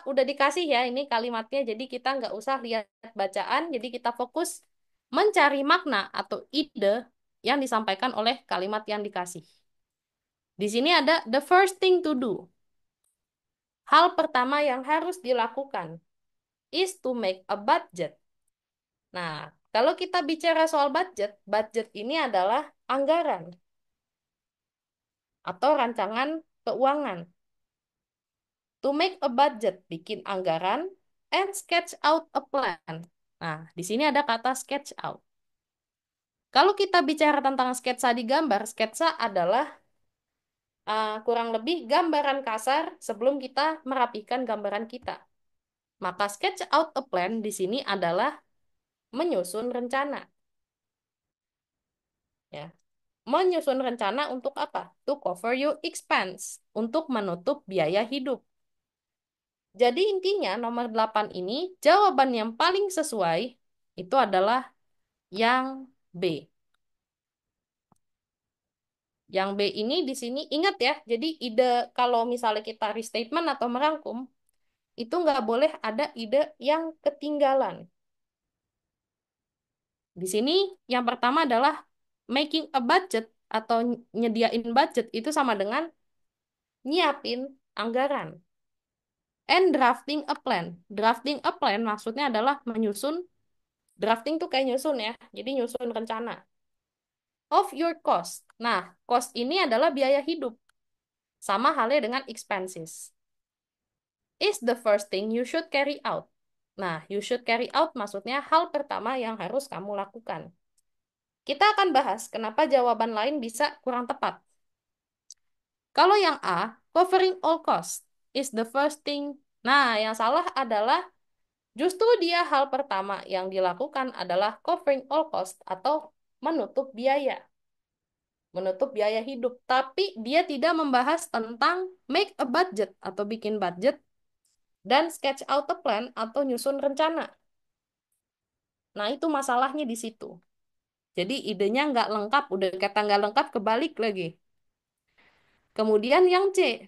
udah dikasih ya ini kalimatnya, jadi kita nggak usah lihat bacaan, jadi kita fokus mencari makna atau ide yang disampaikan oleh kalimat yang dikasih. Di sini ada the first thing to do. Hal pertama yang harus dilakukan is to make a budget. Nah, kalau kita bicara soal budget, budget ini adalah anggaran atau rancangan keuangan. To make a budget, bikin anggaran, and sketch out a plan. Nah, di sini ada kata sketch out. Kalau kita bicara tentang sketsa di gambar, sketsa adalah kurang lebih gambaran kasar sebelum kita merapikan gambaran kita. Maka sketch out a plan di sini adalah menyusun rencana. Ya. Menyusun rencana untuk apa? To cover your expense, untuk menutup biaya hidup. Jadi intinya nomor 8 ini jawaban yang paling sesuai itu adalah yang B. Yang B ini di sini ingat ya, jadi ide kalau misalnya kita restatement atau merangkum, itu nggak boleh ada ide yang ketinggalan. Di sini yang pertama adalah making a budget atau nyediain budget itu sama dengan nyiapin anggaran. And drafting a plan. Drafting a plan maksudnya adalah menyusun, drafting tuh kayak nyusun ya, jadi nyusun rencana. Of your cost. Nah, cost ini adalah biaya hidup. Sama halnya dengan expenses. Is the first thing you should carry out. Nah, you should carry out maksudnya hal pertama yang harus kamu lakukan. Kita akan bahas kenapa jawaban lain bisa kurang tepat. Kalau yang A, covering all cost is the first thing. Nah, yang salah adalah justru dia hal pertama yang dilakukan adalah covering all cost atau menutup biaya. Menutup biaya hidup. Tapi dia tidak membahas tentang make a budget atau bikin budget dan sketch out a plan atau nyusun rencana. Nah, itu masalahnya di situ. Jadi idenya nggak lengkap, udah kata nggak lengkap kebalik lagi. Kemudian yang C.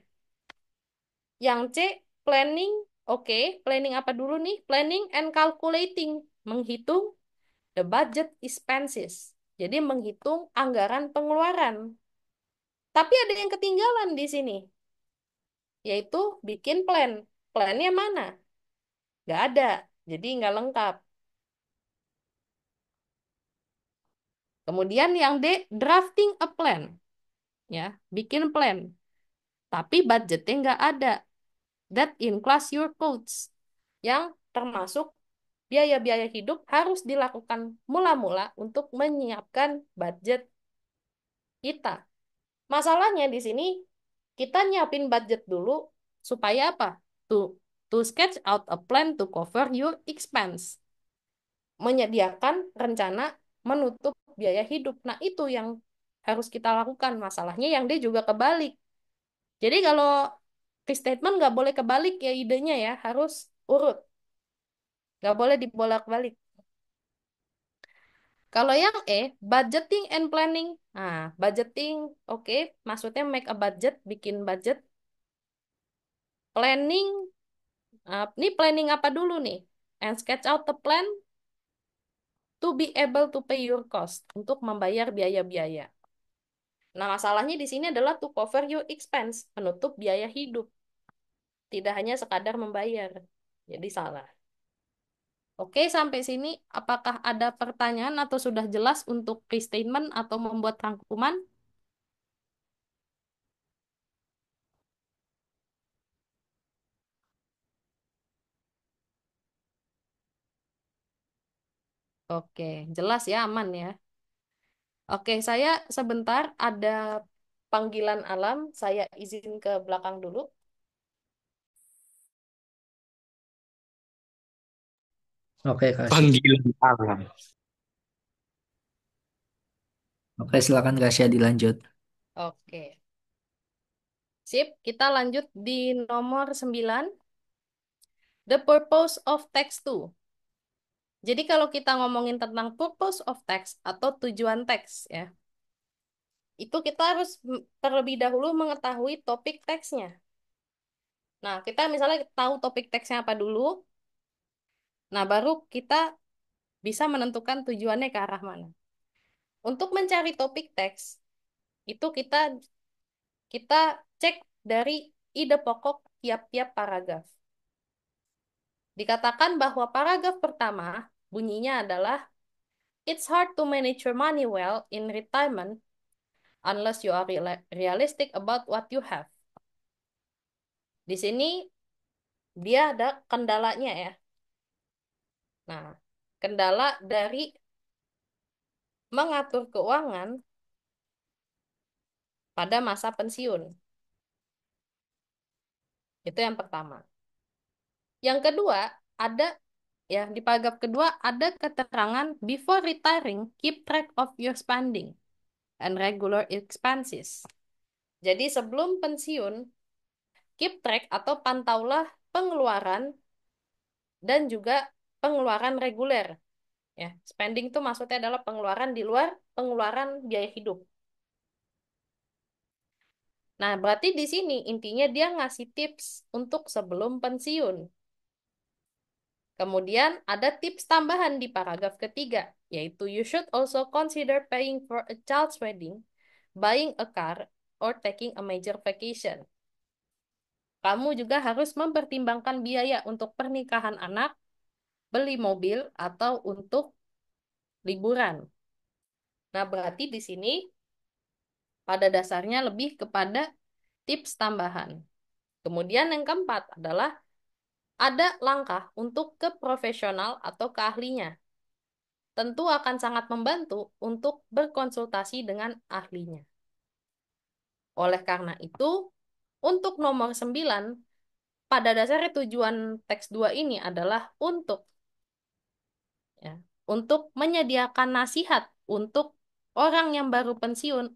Yang C, planning. Oke, planning apa dulu nih? Planning and calculating. Menghitung the budget expenses. Jadi menghitung anggaran pengeluaran. Tapi ada yang ketinggalan di sini, yaitu bikin plan. Plannya mana? Nggak ada, jadi nggak lengkap. Kemudian yang D, drafting a plan. Ya, bikin plan. Tapi budgetnya nggak ada. That includes your costs. Yang termasuk biaya-biaya hidup harus dilakukan mula-mula untuk menyiapkan budget kita. Masalahnya di sini kita nyiapin budget dulu supaya apa? To to sketch out a plan to cover your expense. Menyediakan rencana menutup biaya hidup. Nah, itu yang harus kita lakukan. Masalahnya yang dia juga kebalik. Jadi kalau restatement nggak boleh kebalik ya idenya ya, harus urut. Nggak boleh dibolak-balik. Kalau yang E, budgeting and planning. Nah, budgeting, oke, maksudnya make a budget, bikin budget. Planning, ini planning apa dulu nih? And sketch out the plan to be able to pay your cost, untuk membayar biaya-biaya. Nah, masalahnya di sini adalah to cover your expense, menutup biaya hidup. Tidak hanya sekadar membayar. Jadi salah. Oke, sampai sini apakah ada pertanyaan atau sudah jelas untuk restatement atau membuat rangkuman? Oke, jelas ya, aman ya. Oke, saya sebentar ada panggilan alam, saya izin ke belakang dulu. Oke, kasih. Panggilan alam. Oke, silakan Kasya dilanjut. Oke, sip, kita lanjut di nomor 9. The purpose of text 2. Jadi kalau kita ngomongin tentang purpose of text atau tujuan teks ya, itu kita harus terlebih dahulu mengetahui topik teksnya. Nah, kita misalnya tahu topik teksnya apa dulu, nah baru kita bisa menentukan tujuannya ke arah mana. Untuk mencari topik teks, itu kita cek dari ide pokok tiap-tiap paragraf. Dikatakan bahwa paragraf pertama bunyinya adalah it's hard to manage your money well in retirement unless you are realistic about what you have. Di sini dia ada kendalanya ya. Nah, kendala dari mengatur keuangan pada masa pensiun. Itu yang pertama. Yang kedua, ada ya di paragraf kedua ada keterangan before retiring, keep track of your spending and regular expenses. Jadi sebelum pensiun, keep track atau pantaulah pengeluaran dan juga pengeluaran reguler. Ya, spending itu maksudnya adalah pengeluaran di luar pengeluaran biaya hidup. Nah, berarti di sini intinya dia ngasih tips untuk sebelum pensiun. Kemudian ada tips tambahan di paragraf ketiga, yaitu you should also consider paying for a child's wedding, buying a car, or taking a major vacation. Kamu juga harus mempertimbangkan biaya untuk pernikahan anak, beli mobil, atau untuk liburan. Nah, berarti di sini pada dasarnya lebih kepada tips tambahan. Kemudian yang keempat adalah ada langkah untuk ke profesional atau ke ahlinya. Tentu akan sangat membantu untuk berkonsultasi dengan ahlinya. Oleh karena itu, untuk nomor 9, pada dasarnya tujuan teks 2 ini adalah ya, untuk menyediakan nasihat untuk orang yang baru pensiun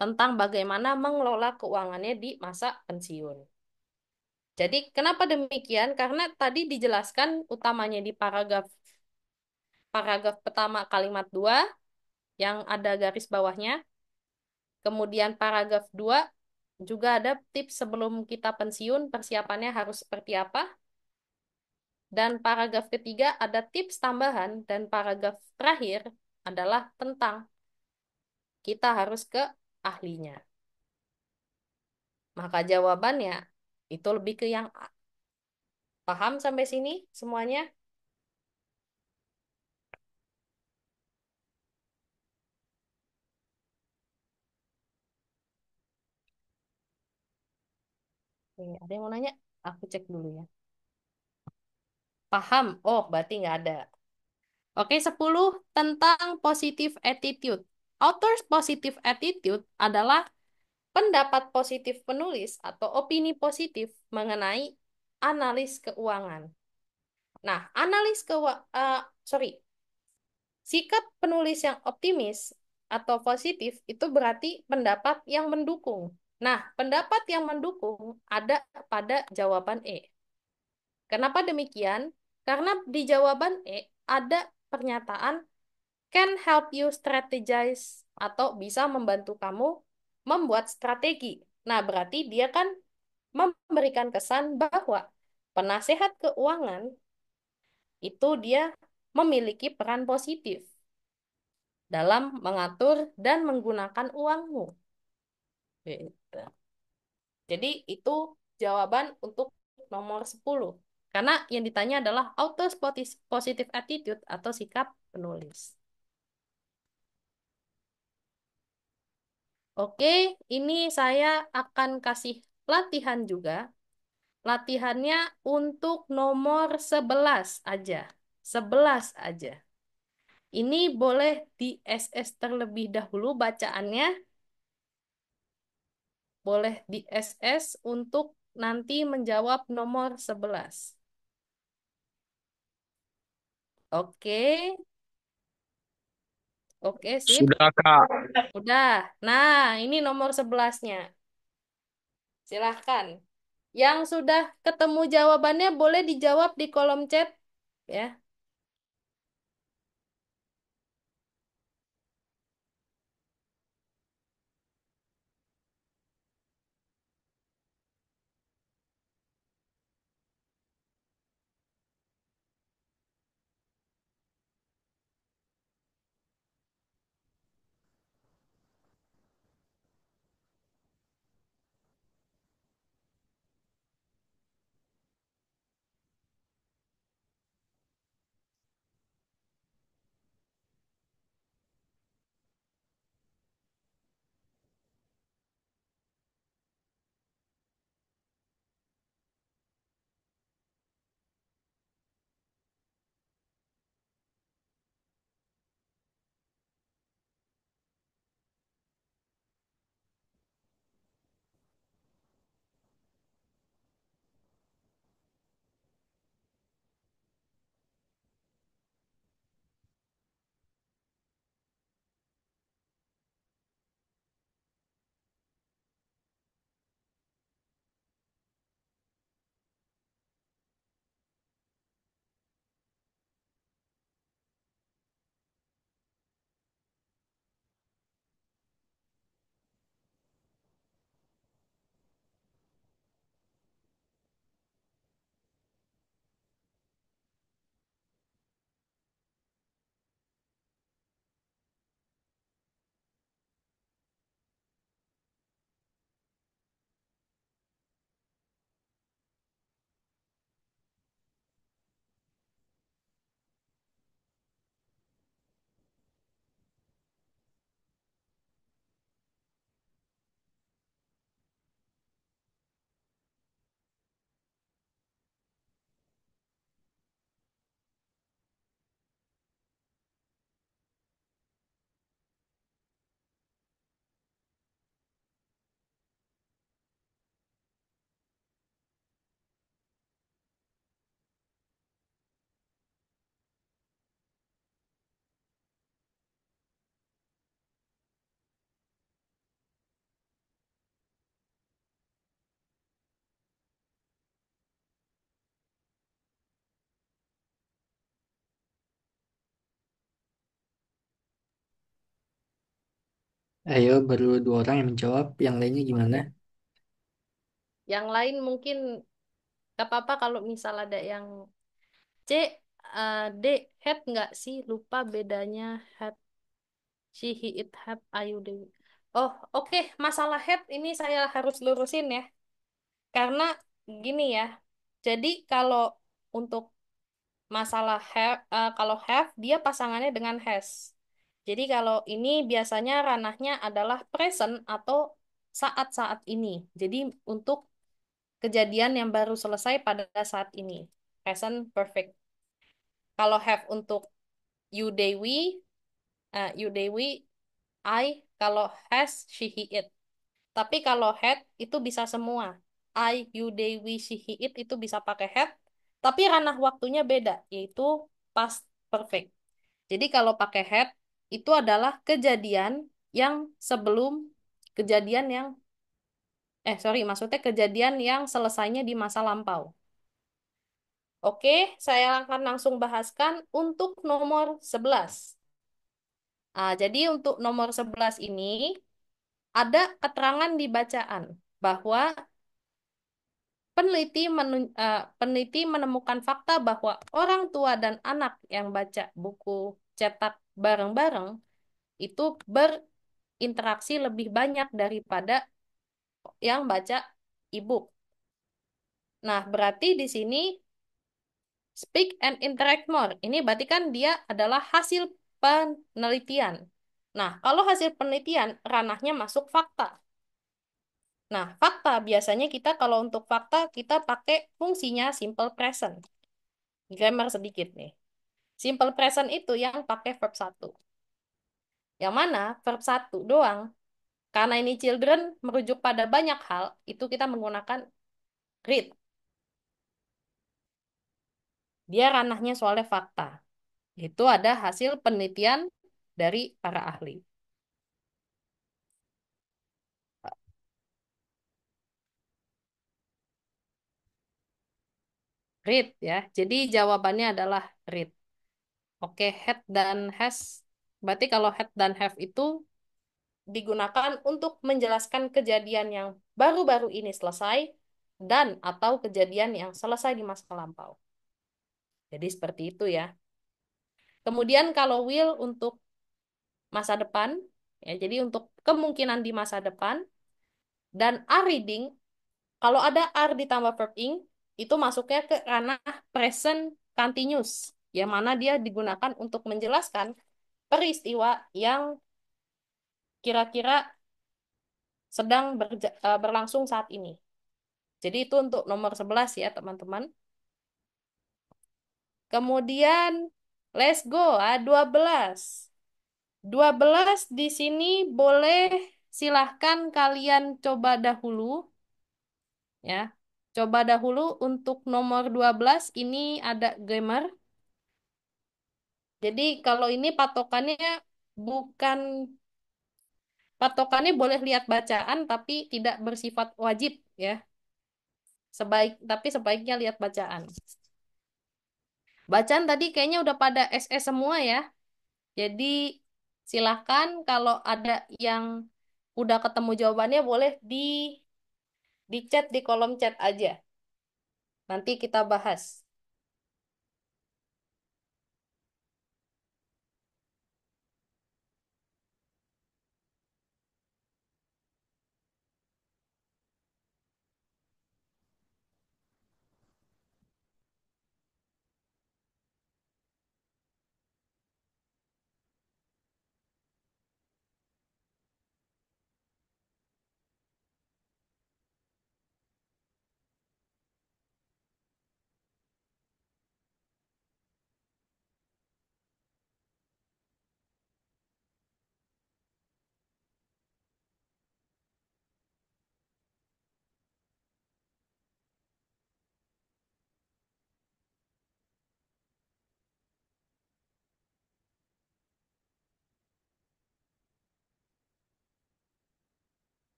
tentang bagaimana mengelola keuangannya di masa pensiun. Jadi, kenapa demikian? Karena tadi dijelaskan utamanya di paragraf paragraf pertama kalimat 2 yang ada garis bawahnya. Kemudian paragraf 2 juga ada tips sebelum kita pensiun, persiapannya harus seperti apa. Dan paragraf ketiga ada tips tambahan dan paragraf terakhir adalah tentang kita harus ke ahlinya. Maka jawabannya itu lebih ke yang A. Paham sampai sini semuanya? Oke, ada yang mau nanya? Aku cek dulu ya. Paham? Oh, berarti nggak ada. Oke, 10 tentang positive attitude. Author's positive attitude adalah pendapat positif penulis atau opini positif mengenai analis keuangan. Nah, sorry, sikap penulis yang optimis atau positif itu berarti pendapat yang mendukung. Nah, pendapat yang mendukung ada pada jawaban E. Kenapa demikian? Karena di jawaban E ada pernyataan can help you strategize atau bisa membantu kamu membuat strategi. Nah, berarti dia kan memberikan kesan bahwa penasehat keuangan itu dia memiliki peran positif dalam mengatur dan menggunakan uangmu. Gitu. Jadi itu jawaban untuk nomor 10. Karena yang ditanya adalah author's positive attitude atau sikap penulis. Oke, ini saya akan kasih latihan juga. Latihannya untuk nomor 11 aja. 11 aja. Ini boleh di SS terlebih dahulu bacaannya. Boleh di SS untuk nanti menjawab nomor 11. Oke, oke, sip. Sudah, Kak. Udah. Nah, ini nomor 11-nya. Silahkan. Yang sudah ketemu jawabannya boleh dijawab di kolom chat. Ya. Ayo, baru 2 orang yang menjawab. Yang lainnya gimana? Oke. Yang lain mungkin gak apa-apa kalau misal ada yang C, D, head nggak sih? Lupa bedanya head She, he, it, have, ayu, dewi. Oh, oke. Masalah have ini saya harus lurusin ya. Karena gini ya. Jadi kalau untuk masalah have, kalau have dia pasangannya dengan has. Jadi kalau ini biasanya ranahnya adalah present atau saat-saat ini. Jadi untuk kejadian yang baru selesai pada saat ini. Present perfect. Kalau have untuk you, Dewi, you, Dewi, I. Kalau has, she, he, it. Tapi kalau had itu bisa semua. I, you, they, we, she, he, it itu bisa pakai had. Tapi ranah waktunya beda, yaitu past perfect. Jadi kalau pakai had itu adalah kejadian yang sebelum kejadian yang sorry, maksudnya kejadian yang selesainya di masa lampau. Oke, saya akan langsung bahaskan untuk nomor 11. Jadi untuk nomor 11 ini ada keterangan di bacaan bahwa peneliti menemukan fakta bahwa orang tua dan anak yang baca buku cetak bareng-bareng itu berinteraksi lebih banyak daripada yang baca e-book. Nah, berarti di sini speak and interact more. Ini berarti kan dia adalah hasil penelitian. Nah, kalau hasil penelitian, ranahnya masuk fakta. Nah, fakta biasanya kita kalau untuk fakta kita pakai fungsinya simple present. Grammar sedikit nih. Simple present itu yang pakai verb satu. Yang mana verb satu doang. Karena ini children merujuk pada banyak hal, itu kita menggunakan read. Dia ranahnya soalnya fakta. Itu ada hasil penelitian dari para ahli. Read ya. Jadi jawabannya adalah read. Oke, had dan has. Berarti kalau had dan have itu digunakan untuk menjelaskan kejadian yang baru-baru ini selesai dan atau kejadian yang selesai di masa lampau. Jadi seperti itu ya. Kemudian kalau will untuk masa depan, ya jadi untuk kemungkinan di masa depan, dan are reading, kalau ada are ditambah verb ing, itu masuknya ke ranah present continuous, yang mana dia digunakan untuk menjelaskan peristiwa yang kira-kira sedang berlangsung saat ini. Jadi itu untuk nomor 11 ya teman-teman. Kemudian let's go, 12. 12 di sini boleh silahkan kalian coba dahulu ya. Coba dahulu untuk nomor 12 ini ada grammar. Jadi kalau ini bukan patokannya boleh lihat bacaan tapi tidak bersifat wajib ya. Tapi sebaiknya lihat bacaan. Bacaan tadi kayaknya udah pada SS semua ya. Jadi silahkan kalau ada yang udah ketemu jawabannya boleh di chat di kolom chat aja. Nanti kita bahas.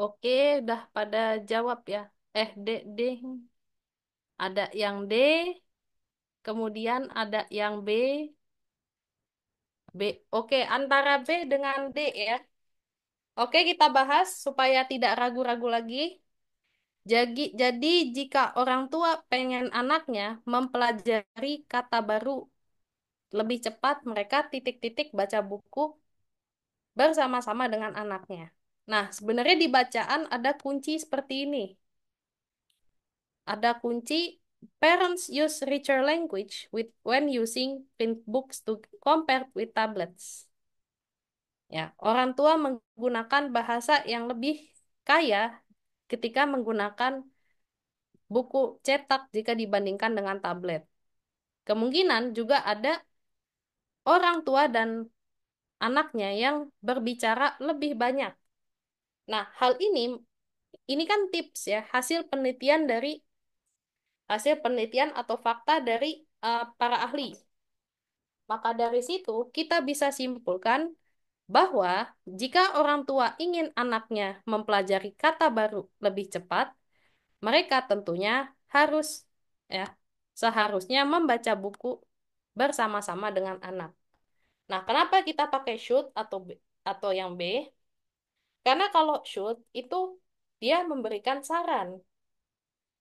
Oke, udah pada jawab ya. D, D. Ada yang D, kemudian ada yang B, B. Oke, antara B dengan D ya. Oke, kita bahas supaya tidak ragu-ragu lagi. Jadi, jika orang tua pengen anaknya mempelajari kata baru lebih cepat, mereka titik-titik baca buku bersama-sama dengan anaknya. Nah, sebenarnya di bacaan ada kunci seperti ini. Ada kunci parents use richer language with when using print books to compare with tablets. Ya, orang tua menggunakan bahasa yang lebih kaya ketika menggunakan buku cetak jika dibandingkan dengan tablet. Kemungkinan juga ada orang tua dan anaknya yang berbicara lebih banyak. Nah, hal ini kan tips ya, hasil penelitian atau fakta dari para ahli. Maka dari situ kita bisa simpulkan bahwa jika orang tua ingin anaknya mempelajari kata baru lebih cepat, mereka tentunya harus ya seharusnya membaca buku bersama-sama dengan anak. Nah, kenapa kita pakai should atau yang B? Karena kalau should itu dia memberikan saran.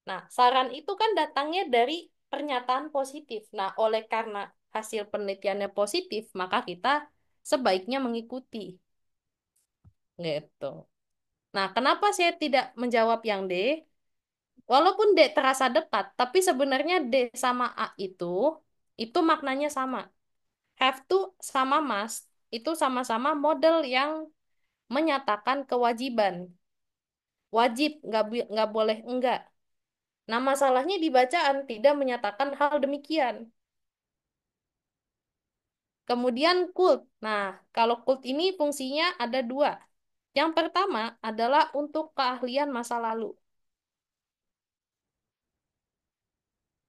Nah, saran itu kan datangnya dari pernyataan positif. Nah, oleh karena hasil penelitiannya positif, maka kita sebaiknya mengikuti. Gitu. Nah, kenapa saya tidak menjawab yang D? Walaupun D terasa dekat, tapi sebenarnya D sama A itu maknanya sama. Have to sama must itu sama-sama model yang menyatakan kewajiban. Wajib, nggak boleh enggak. Nah, masalahnya di bacaan tidak menyatakan hal demikian. Kemudian kult. Nah, kalau kult ini fungsinya ada dua. Yang pertama adalah untuk keahlian masa lalu.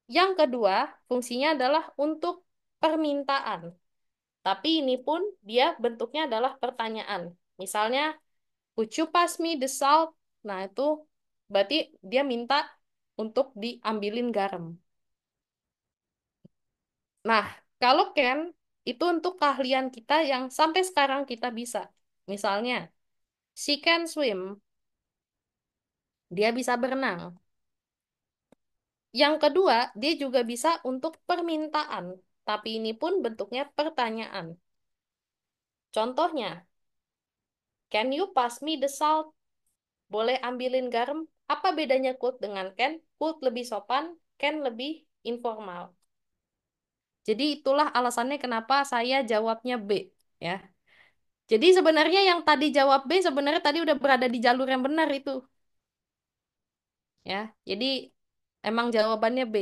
Yang kedua, fungsinya adalah untuk permintaan. Tapi ini pun dia bentuknya adalah pertanyaan. Misalnya, could you pass me the salt? Nah, itu berarti dia minta untuk diambilin garam. Nah, kalau can, itu untuk keahlian kita yang sampai sekarang kita bisa. Misalnya, she can swim, dia bisa berenang. Yang kedua, dia juga bisa untuk permintaan, tapi ini pun bentuknya pertanyaan. Contohnya, can you pass me the salt? Boleh ambilin garam? Apa bedanya could dengan can? Could lebih sopan, can lebih informal. Jadi itulah alasannya kenapa saya jawabnya B, ya. Jadi sebenarnya yang tadi jawab B sebenarnya tadi udah berada di jalur yang benar itu, ya. Jadi emang jawabannya B.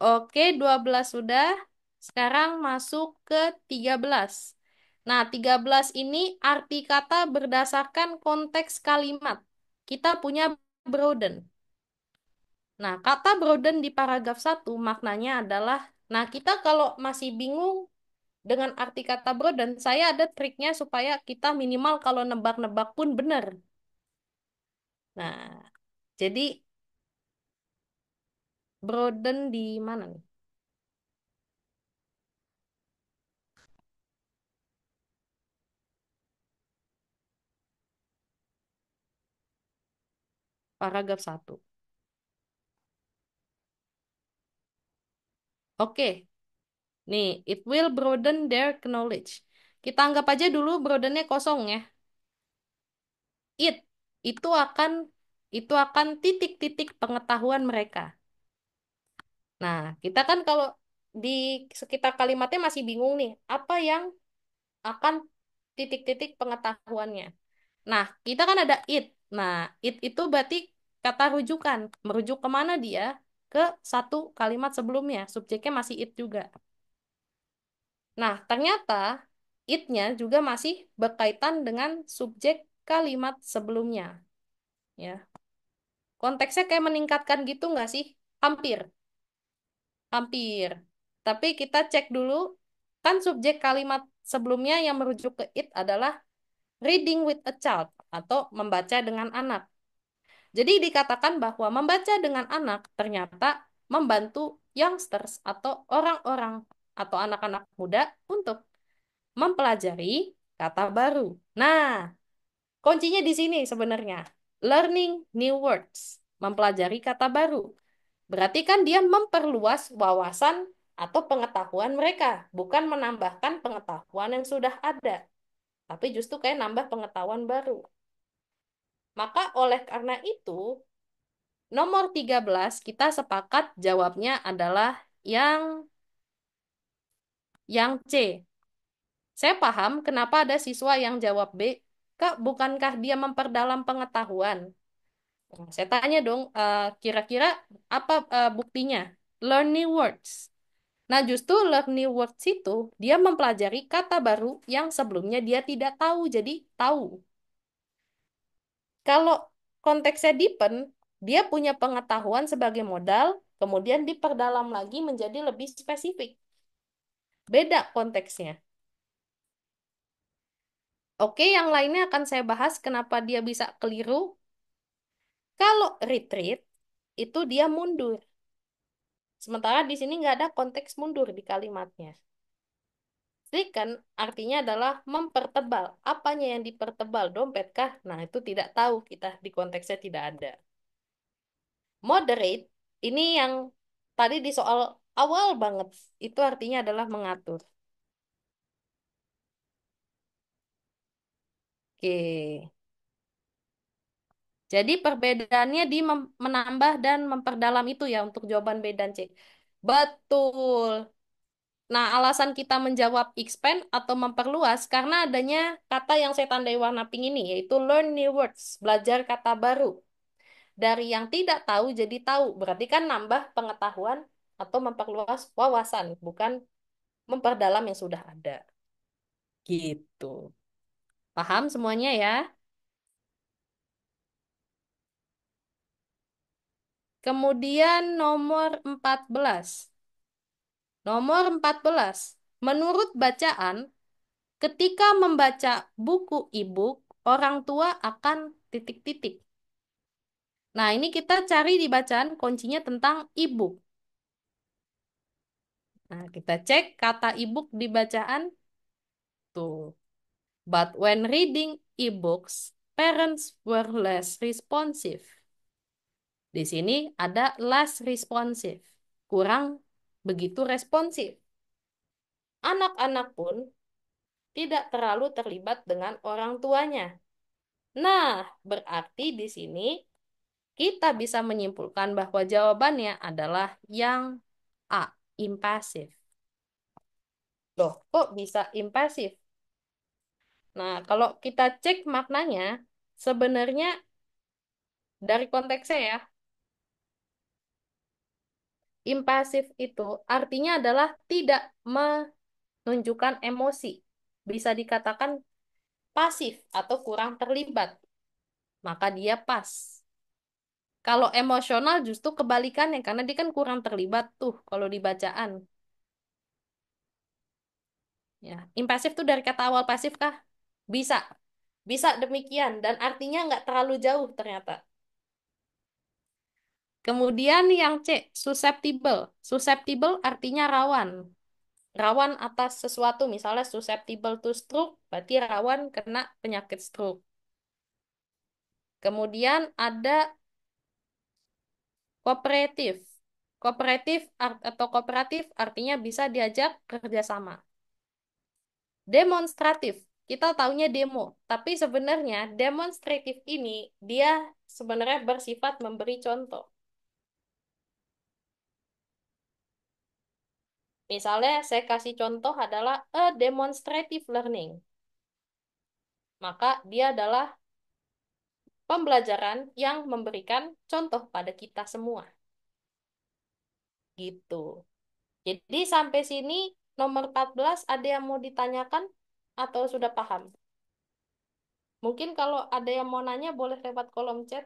Oke, 12 sudah. Sekarang masuk ke 13. Nah, 13 ini arti kata berdasarkan konteks kalimat. Kita punya broaden. Nah, kata broaden di paragraf 1 maknanya adalah, nah kita kalau masih bingung dengan arti kata broaden, saya ada triknya supaya kita minimal kalau nebak-nebak pun benar. Nah, jadi broaden di mana nih? Paragraf 1. Oke, nih, it will broaden their knowledge. Kita anggap aja dulu broadennya kosong ya. It itu akan itu akan titik-titik pengetahuan mereka. Nah, kita kan kalau di sekitar kalimatnya masih bingung nih, apa yang akan titik-titik pengetahuannya. Nah, kita kan ada it. Nah, it itu berarti kata rujukan. Merujuk kemana dia? Ke satu kalimat sebelumnya. Subjeknya masih it juga. Nah, ternyata it-nya juga masih berkaitan dengan subjek kalimat sebelumnya. Ya, konteksnya kayak meningkatkan gitu nggak sih? Hampir, hampir. Tapi kita cek dulu, kan subjek kalimat sebelumnya yang merujuk ke it adalah reading with a child atau membaca dengan anak. Jadi dikatakan bahwa membaca dengan anak ternyata membantu youngsters atau orang-orang atau anak-anak muda untuk mempelajari kata baru. Nah, kuncinya di sini sebenarnya. Learning new words, mempelajari kata baru. Berarti kan dia memperluas wawasan atau pengetahuan mereka, bukan menambahkan pengetahuan yang sudah ada, tapi justru kayak nambah pengetahuan baru. Maka oleh karena itu, nomor 13 kita sepakat jawabnya adalah yang C. Saya paham kenapa ada siswa yang jawab B. Kak, bukankah dia memperdalam pengetahuan? Nah, saya tanya dong, kira-kira apa buktinya? Learn new words. Nah, justru learn new words itu dia mempelajari kata baru yang sebelumnya dia tidak tahu, jadi tahu. Kalau konteksnya deepen, dia punya pengetahuan sebagai modal, kemudian diperdalam lagi menjadi lebih spesifik. Beda konteksnya. Oke, yang lainnya akan saya bahas kenapa dia bisa keliru. Kalau retreat, itu dia mundur. Sementara di sini nggak ada konteks mundur di kalimatnya. Stricken artinya adalah mempertebal. Apanya yang dipertebal? Dompet kah? Nah, itu tidak tahu kita di konteksnya tidak ada. Moderate, ini yang tadi di soal awal banget. Itu artinya adalah mengatur. Oke. Jadi perbedaannya di menambah dan memperdalam itu ya untuk jawaban B dan C. Betul. Nah, alasan kita menjawab expand atau memperluas karena adanya kata yang saya tandai warna pink ini, yaitu learn new words, belajar kata baru. Dari yang tidak tahu jadi tahu, berarti kan nambah pengetahuan atau memperluas wawasan, bukan memperdalam yang sudah ada. Gitu. Paham semuanya ya? Kemudian nomor 14. Nomor 14. Menurut bacaan, ketika membaca buku e-book, orang tua akan titik-titik. Nah, ini kita cari di bacaan kuncinya tentang e-book. Nah, kita cek kata e-book di bacaan. Tuh. But when reading e-books, parents were less responsive. Di sini ada less responsive. Kurang begitu responsif. Anak-anak pun tidak terlalu terlibat dengan orang tuanya. Nah, berarti di sini kita bisa menyimpulkan bahwa jawabannya adalah yang A, impasif. Loh, kok bisa impasif? Nah, kalau kita cek maknanya, sebenarnya dari konteksnya ya, impasif itu artinya adalah tidak menunjukkan emosi. Bisa dikatakan pasif atau kurang terlibat. Maka dia pas. Kalau emosional justru kebalikannya, karena dia kan kurang terlibat tuh kalau di bacaan. Ya, impasif tuh dari kata awal pasif kah? Bisa. Bisa demikian. Dan artinya nggak terlalu jauh ternyata. Kemudian yang C, susceptible. Susceptible artinya rawan. Rawan atas sesuatu, misalnya susceptible to stroke, berarti rawan kena penyakit stroke. Kemudian ada kooperatif. Atau kooperatif artinya bisa diajak kerjasama. Demonstratif. Kita taunya demo, tapi sebenarnya demonstratif ini dia sebenarnya bersifat memberi contoh. Misalnya saya kasih contoh adalah a demonstrative learning. Maka dia adalah pembelajaran yang memberikan contoh pada kita semua. Gitu. Jadi sampai sini nomor 14 ada yang mau ditanyakan atau sudah paham? Mungkin kalau ada yang mau nanya boleh lewat kolom chat.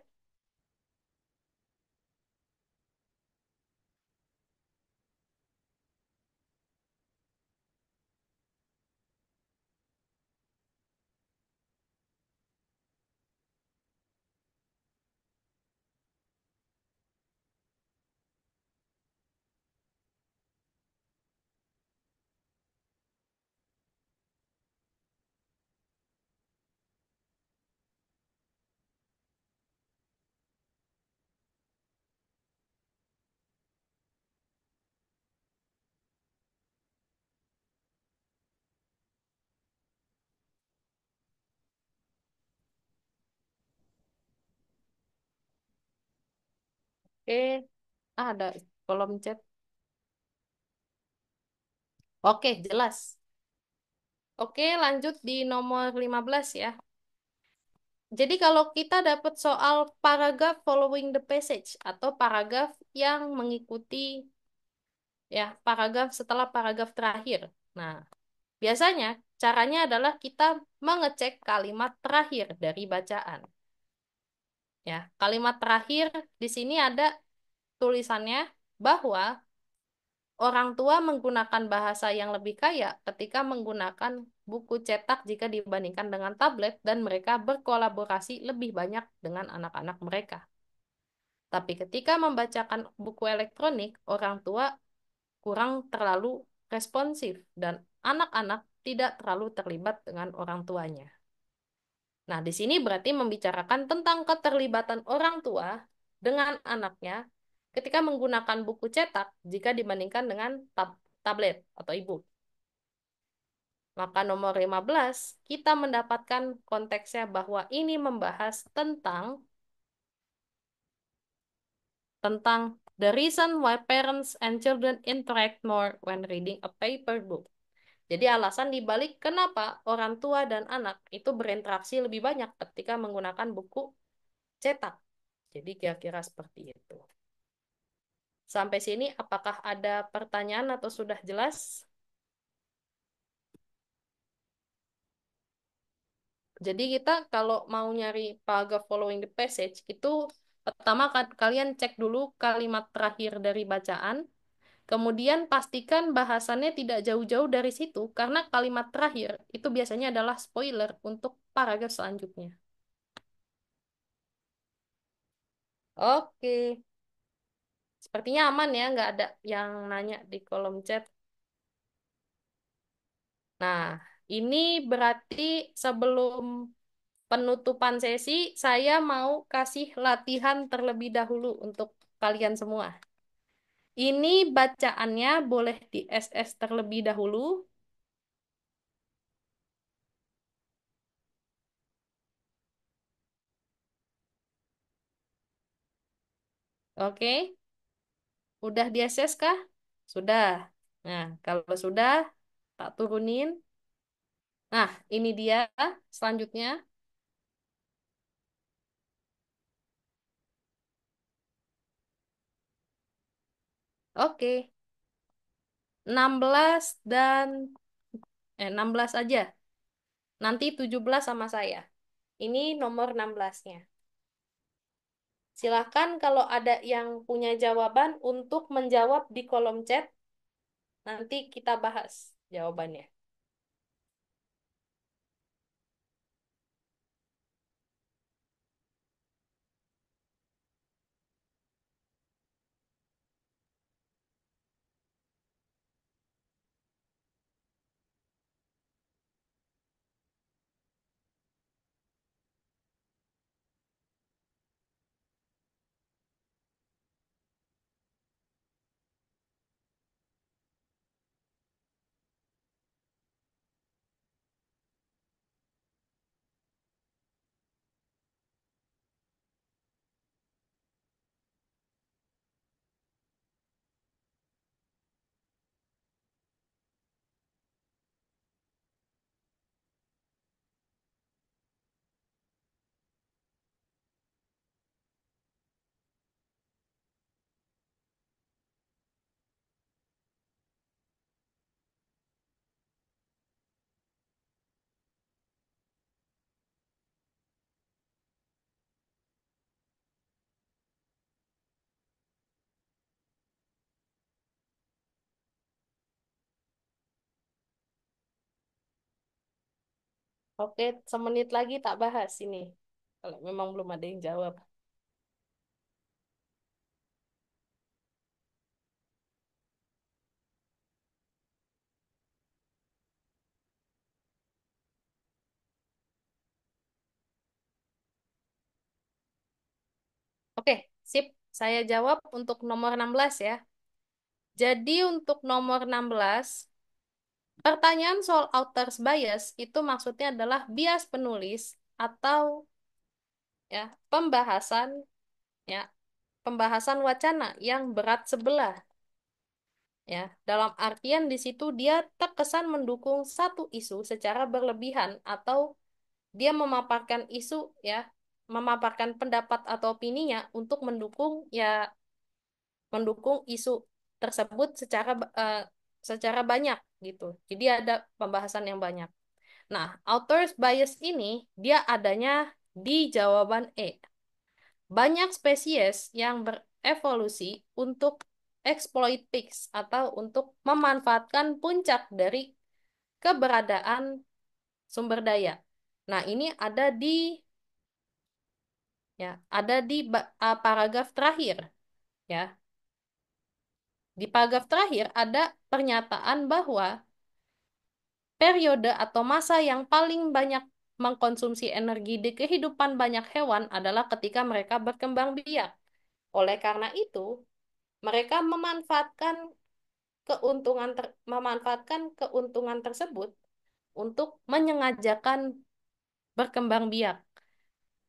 Oke, ada kolom chat. Oke, jelas. Oke, lanjut di nomor 15 ya. Jadi kalau kita dapat soal paragraph following the passage atau paragraf yang mengikuti ya paragraf setelah paragraf terakhir. Nah, biasanya caranya adalah kita mengecek kalimat terakhir dari bacaan. Ya, kalimat terakhir di sini ada tulisannya bahwa orang tua menggunakan bahasa yang lebih kaya ketika menggunakan buku cetak jika dibandingkan dengan tablet dan mereka berkolaborasi lebih banyak dengan anak-anak mereka. Tapi ketika membacakan buku elektronik, orang tua kurang terlalu responsif dan anak-anak tidak terlalu terlibat dengan orang tuanya. Nah, di sini berarti membicarakan tentang keterlibatan orang tua dengan anaknya ketika menggunakan buku cetak jika dibandingkan dengan tablet atau e-book. Maka nomor 15 kita mendapatkan konteksnya bahwa ini membahas tentang the reason why parents and children interact more when reading a paper book. Jadi alasan dibalik kenapa orang tua dan anak itu berinteraksi lebih banyak ketika menggunakan buku cetak. Jadi kira-kira seperti itu. Sampai sini apakah ada pertanyaan atau sudah jelas? Jadi kita kalau mau nyari paragraph following the passage itu pertama kalian cek dulu kalimat terakhir dari bacaan, kemudian pastikan bahasannya tidak jauh-jauh dari situ karena kalimat terakhir itu biasanya adalah spoiler untuk paragraf selanjutnya. Oke, sepertinya aman ya, nggak ada yang nanya di kolom chat. Nah, ini berarti sebelum penutupan sesi, saya mau kasih latihan terlebih dahulu untuk kalian semua. Ini bacaannya boleh di SS terlebih dahulu. Oke, udah di SS kah? Sudah. Nah, kalau sudah, tak turunin. Nah, ini dia selanjutnya. Oke, 16 dan 16 aja. Nanti 17 sama saya. Ini nomor 16-nya. Silakan kalau ada yang punya jawaban untuk menjawab di kolom chat, nanti kita bahas jawabannya. Oke, semenit lagi tak bahas ini. Kalau memang belum ada yang jawab. Oke, sip. Saya jawab untuk nomor 16 ya. Jadi untuk nomor 16, pertanyaan soal author's bias itu maksudnya adalah bias penulis atau ya pembahasan ya pembahasan wacana yang berat sebelah. Ya, dalam artian di situ dia terkesan mendukung satu isu secara berlebihan atau dia memaparkan isu ya, memaparkan pendapat atau opininya untuk mendukung isu tersebut secara banyak gitu. Jadi ada pembahasan yang banyak. Nah, author's bias ini dia adanya di jawaban E. Banyak spesies yang berevolusi untuk exploit peaks atau untuk memanfaatkan puncak dari keberadaan sumber daya. Nah, ini ada di paragraf terakhir ya. Di paragraf terakhir ada pernyataan bahwa periode atau masa yang paling banyak mengkonsumsi energi di kehidupan banyak hewan adalah ketika mereka berkembang biak. Oleh karena itu, mereka memanfaatkan keuntungan tersebut untuk menyengajakan berkembang biak.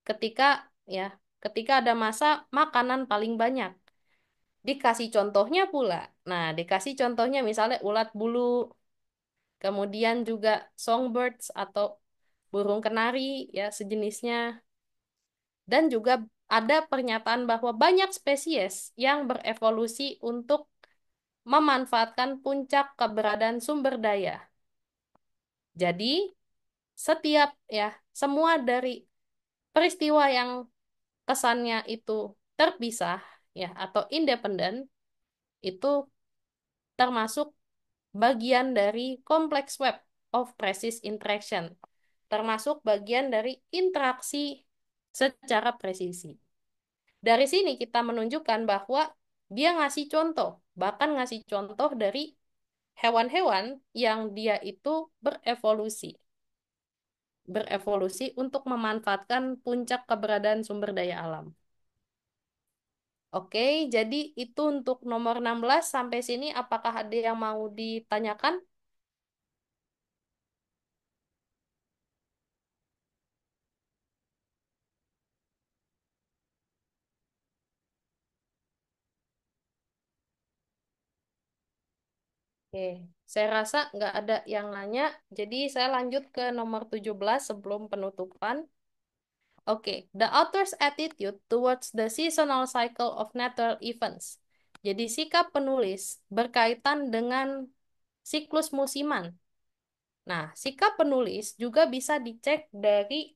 Ketika ya, ketika ada masa makanan paling banyak. Dikasih contohnya pula. Nah, dikasih contohnya misalnya ulat bulu, kemudian juga songbirds atau burung kenari ya sejenisnya. Dan juga ada pernyataan bahwa banyak spesies yang berevolusi untuk memanfaatkan puncak keberadaan sumber daya. Jadi, setiap ya, semua dari peristiwa yang kesannya itu terpisah ya atau independen itu termasuk bagian dari kompleks web of precise interaction, termasuk bagian dari interaksi secara presisi. Dari sini kita menunjukkan bahwa dia ngasih contoh, bahkan ngasih contoh dari hewan-hewan yang dia itu berevolusi. Berevolusi untuk memanfaatkan puncak keberadaan sumber daya alam. Oke, jadi itu untuk nomor 16 sampai sini apakah ada yang mau ditanyakan? Oke, saya rasa nggak ada yang nanya, jadi saya lanjut ke nomor 17 sebelum penutupan. Oke, the author's attitude towards the seasonal cycle of natural events. Jadi sikap penulis berkaitan dengan siklus musiman. Nah, sikap penulis juga bisa dicek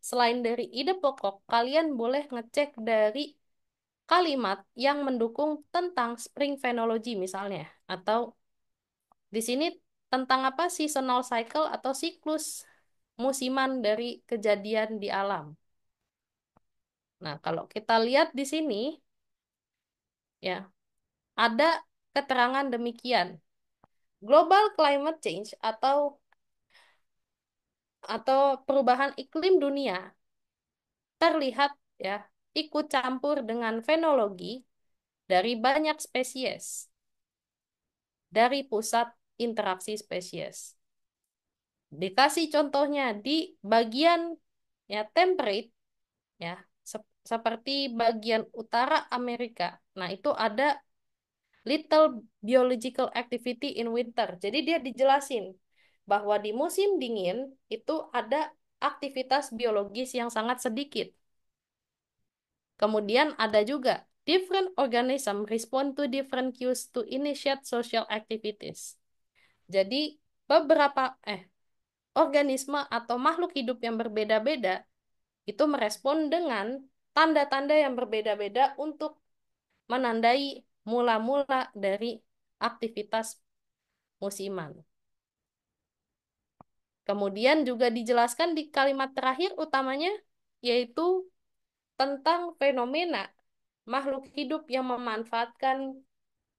selain dari ide pokok, kalian boleh ngecek dari kalimat yang mendukung tentang spring phenology misalnya. Atau di sini tentang apa seasonal cycle atau siklus musiman dari kejadian di alam. Nah, kalau kita lihat di sini, ya, ada keterangan demikian. Global climate change atau perubahan iklim dunia terlihat ya ikut campur dengan fenologi dari banyak spesies dari pusat interaksi spesies. Dikasih contohnya di bagian ya temperate ya seperti bagian utara Amerika. Nah, itu ada little biological activity in winter. Jadi dia dijelasin bahwa di musim dingin itu ada aktivitas biologis yang sangat sedikit. Kemudian ada juga different organism respond to different cues to initiate social activities. Jadi beberapa organisme atau makhluk hidup yang berbeda-beda itu merespon dengan tanda-tanda yang berbeda-beda untuk menandai mula-mula dari aktivitas musiman. Kemudian juga dijelaskan di kalimat terakhir utamanya yaitu tentang fenomena makhluk hidup yang memanfaatkan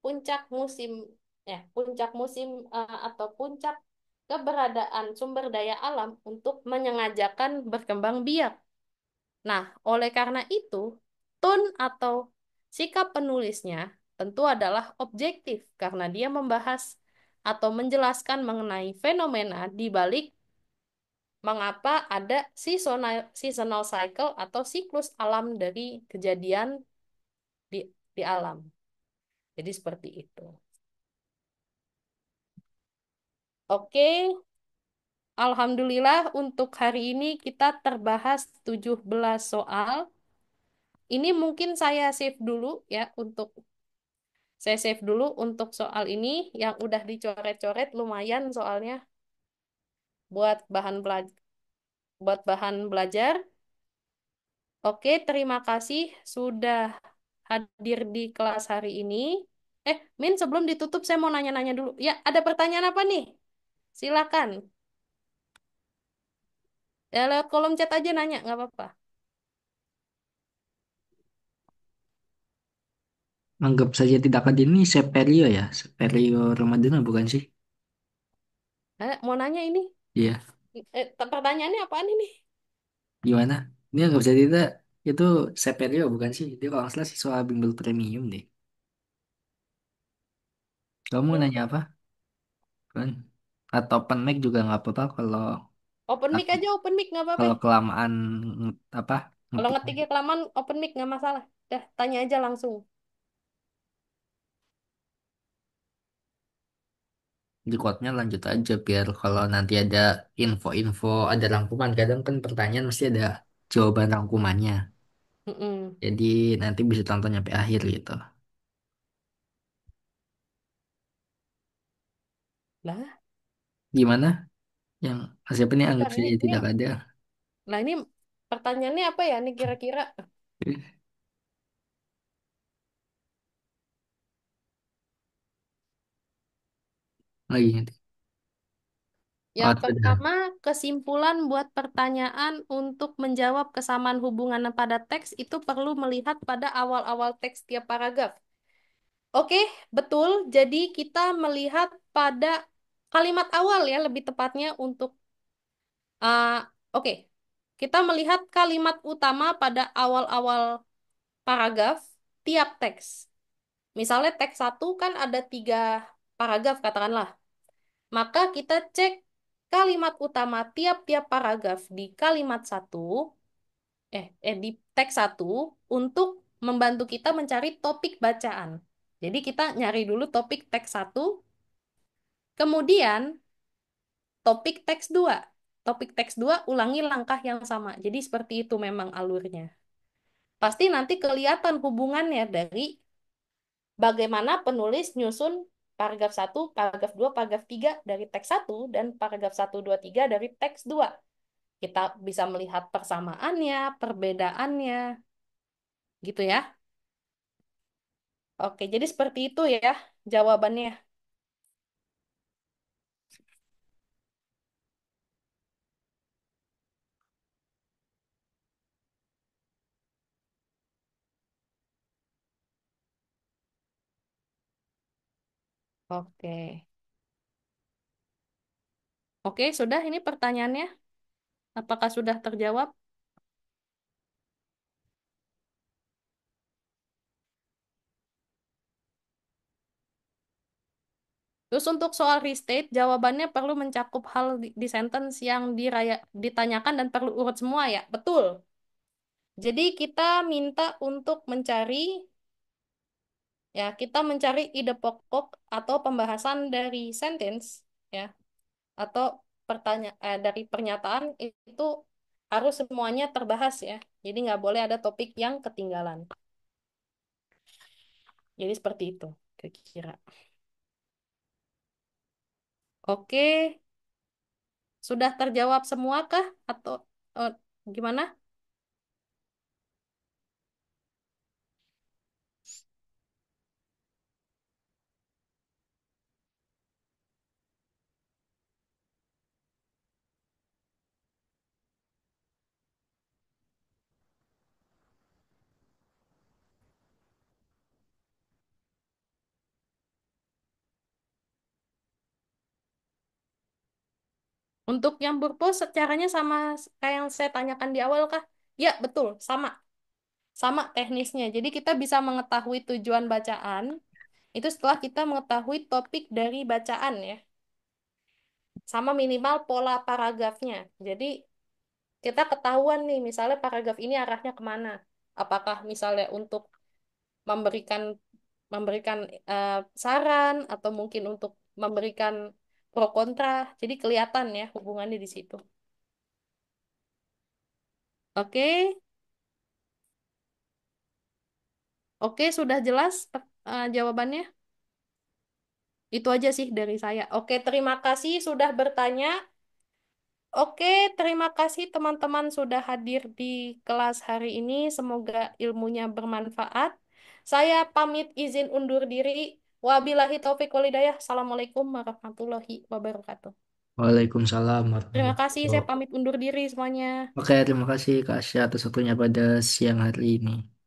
puncak musim atau puncak keberadaan sumber daya alam untuk menyengajakan berkembang biak. Nah, oleh karena itu, tone atau sikap penulisnya tentu adalah objektif karena dia membahas atau menjelaskan mengenai fenomena di balik mengapa ada seasonal cycle atau siklus alam dari kejadian di di alam. Jadi seperti itu. Oke, Alhamdulillah untuk hari ini kita terbahas 17 soal. Ini mungkin saya save dulu untuk soal ini yang udah dicoret-coret lumayan soalnya buat bahan belajar. Oke, terima kasih sudah hadir di kelas hari ini. Min, sebelum ditutup saya mau nanya-nanya dulu. Ya, ada pertanyaan apa nih? Silakan. Ya, lewat kolom chat aja nanya, nggak apa-apa. Anggap saja tidak hadir ini Seperio ya, Seperio Ramadana bukan sih? Mau nanya ini? Iya, Pertanyaannya apaan ini? gimana? Ini anggap saja tidak itu Seperio bukan sih? Dia kalau nggak salah siswa bimbel premium deh. Kamu Hmm, nanya apa? Kan? Atau open mic juga nggak apa-apa kalau Open mic aja, open mic nggak apa-apa. kalau kelamaan apa Kalau ngetik ngetiknya kelamaan, open mic nggak masalah. Dah, tanya aja langsung. di quote-nya lanjut aja biar kalau nanti ada info-info ada rangkuman kadang kan pertanyaan mesti ada jawaban rangkumannya. Mm-mm. Jadi nanti bisa tonton sampai akhir gitu. Lah, Gimana? Yang siapa nih anggap bentar saja ini, tidak ada. nah ini pertanyaannya apa ya nih kira-kira? Lagi nanti. Oh, Yang sudah. pertama, kesimpulan buat pertanyaan untuk menjawab kesamaan hubungan pada teks itu perlu melihat pada awal-awal teks tiap paragraf. Oke, betul. Jadi kita melihat pada kalimat awal ya, lebih tepatnya untuk uh, oke. Kita melihat kalimat utama pada awal-awal paragraf tiap teks. Misalnya teks satu kan ada 3 paragraf katakanlah. Maka kita cek kalimat utama tiap-tiap paragraf di kalimat satu, di teks satu untuk membantu kita mencari topik bacaan. Jadi kita nyari dulu topik teks satu, kemudian topik teks dua. Topik teks 2 ulangi langkah yang sama. Jadi seperti itu memang alurnya. Pasti nanti kelihatan hubungannya dari bagaimana penulis nyusun paragraf satu, paragraf 2, paragraf 3 dari teks satu dan paragraf satu 2 3 dari teks 2. Kita bisa melihat persamaannya, perbedaannya, gitu ya. Oke, jadi seperti itu ya jawabannya. Oke. Oke, sudah ini pertanyaannya. Apakah sudah terjawab? Terus untuk soal restate, jawabannya perlu mencakup hal di sentence yang ditanyakan dan perlu urut semua ya. Betul. Jadi kita minta untuk kita mencari ide pokok atau pembahasan dari sentence ya atau dari pernyataan itu harus semuanya terbahas ya. Jadi nggak boleh ada topik yang ketinggalan. Jadi seperti itu kira-kira. Oke, sudah terjawab semua kah atau eh, gimana? Untuk yang purpose caranya sama kayak yang saya tanyakan di awal kah? Ya, betul, sama. Sama teknisnya. Jadi kita bisa mengetahui tujuan bacaan itu setelah kita mengetahui topik dari bacaan ya. Sama minimal pola paragrafnya. Jadi kita ketahuan nih, misalnya paragraf ini arahnya kemana. Apakah misalnya untuk memberikan memberikan saran atau mungkin untuk memberikan pro kontra. Jadi kelihatan ya hubungannya di situ. Oke, oke sudah jelas jawabannya. Itu aja sih dari saya. Oke, terima kasih sudah bertanya. Oke, terima kasih teman-teman sudah hadir di kelas hari ini. Semoga ilmunya bermanfaat. Saya pamit izin undur diri. Wabillahi taufiq walhidayah. Assalamualaikum warahmatullahi wabarakatuh. Waalaikumsalam Terima warahmatullahi kasih, saya wabarakatuh. pamit undur diri semuanya. Oke, terima kasih Kak Asya atas waktunya pada siang hari ini.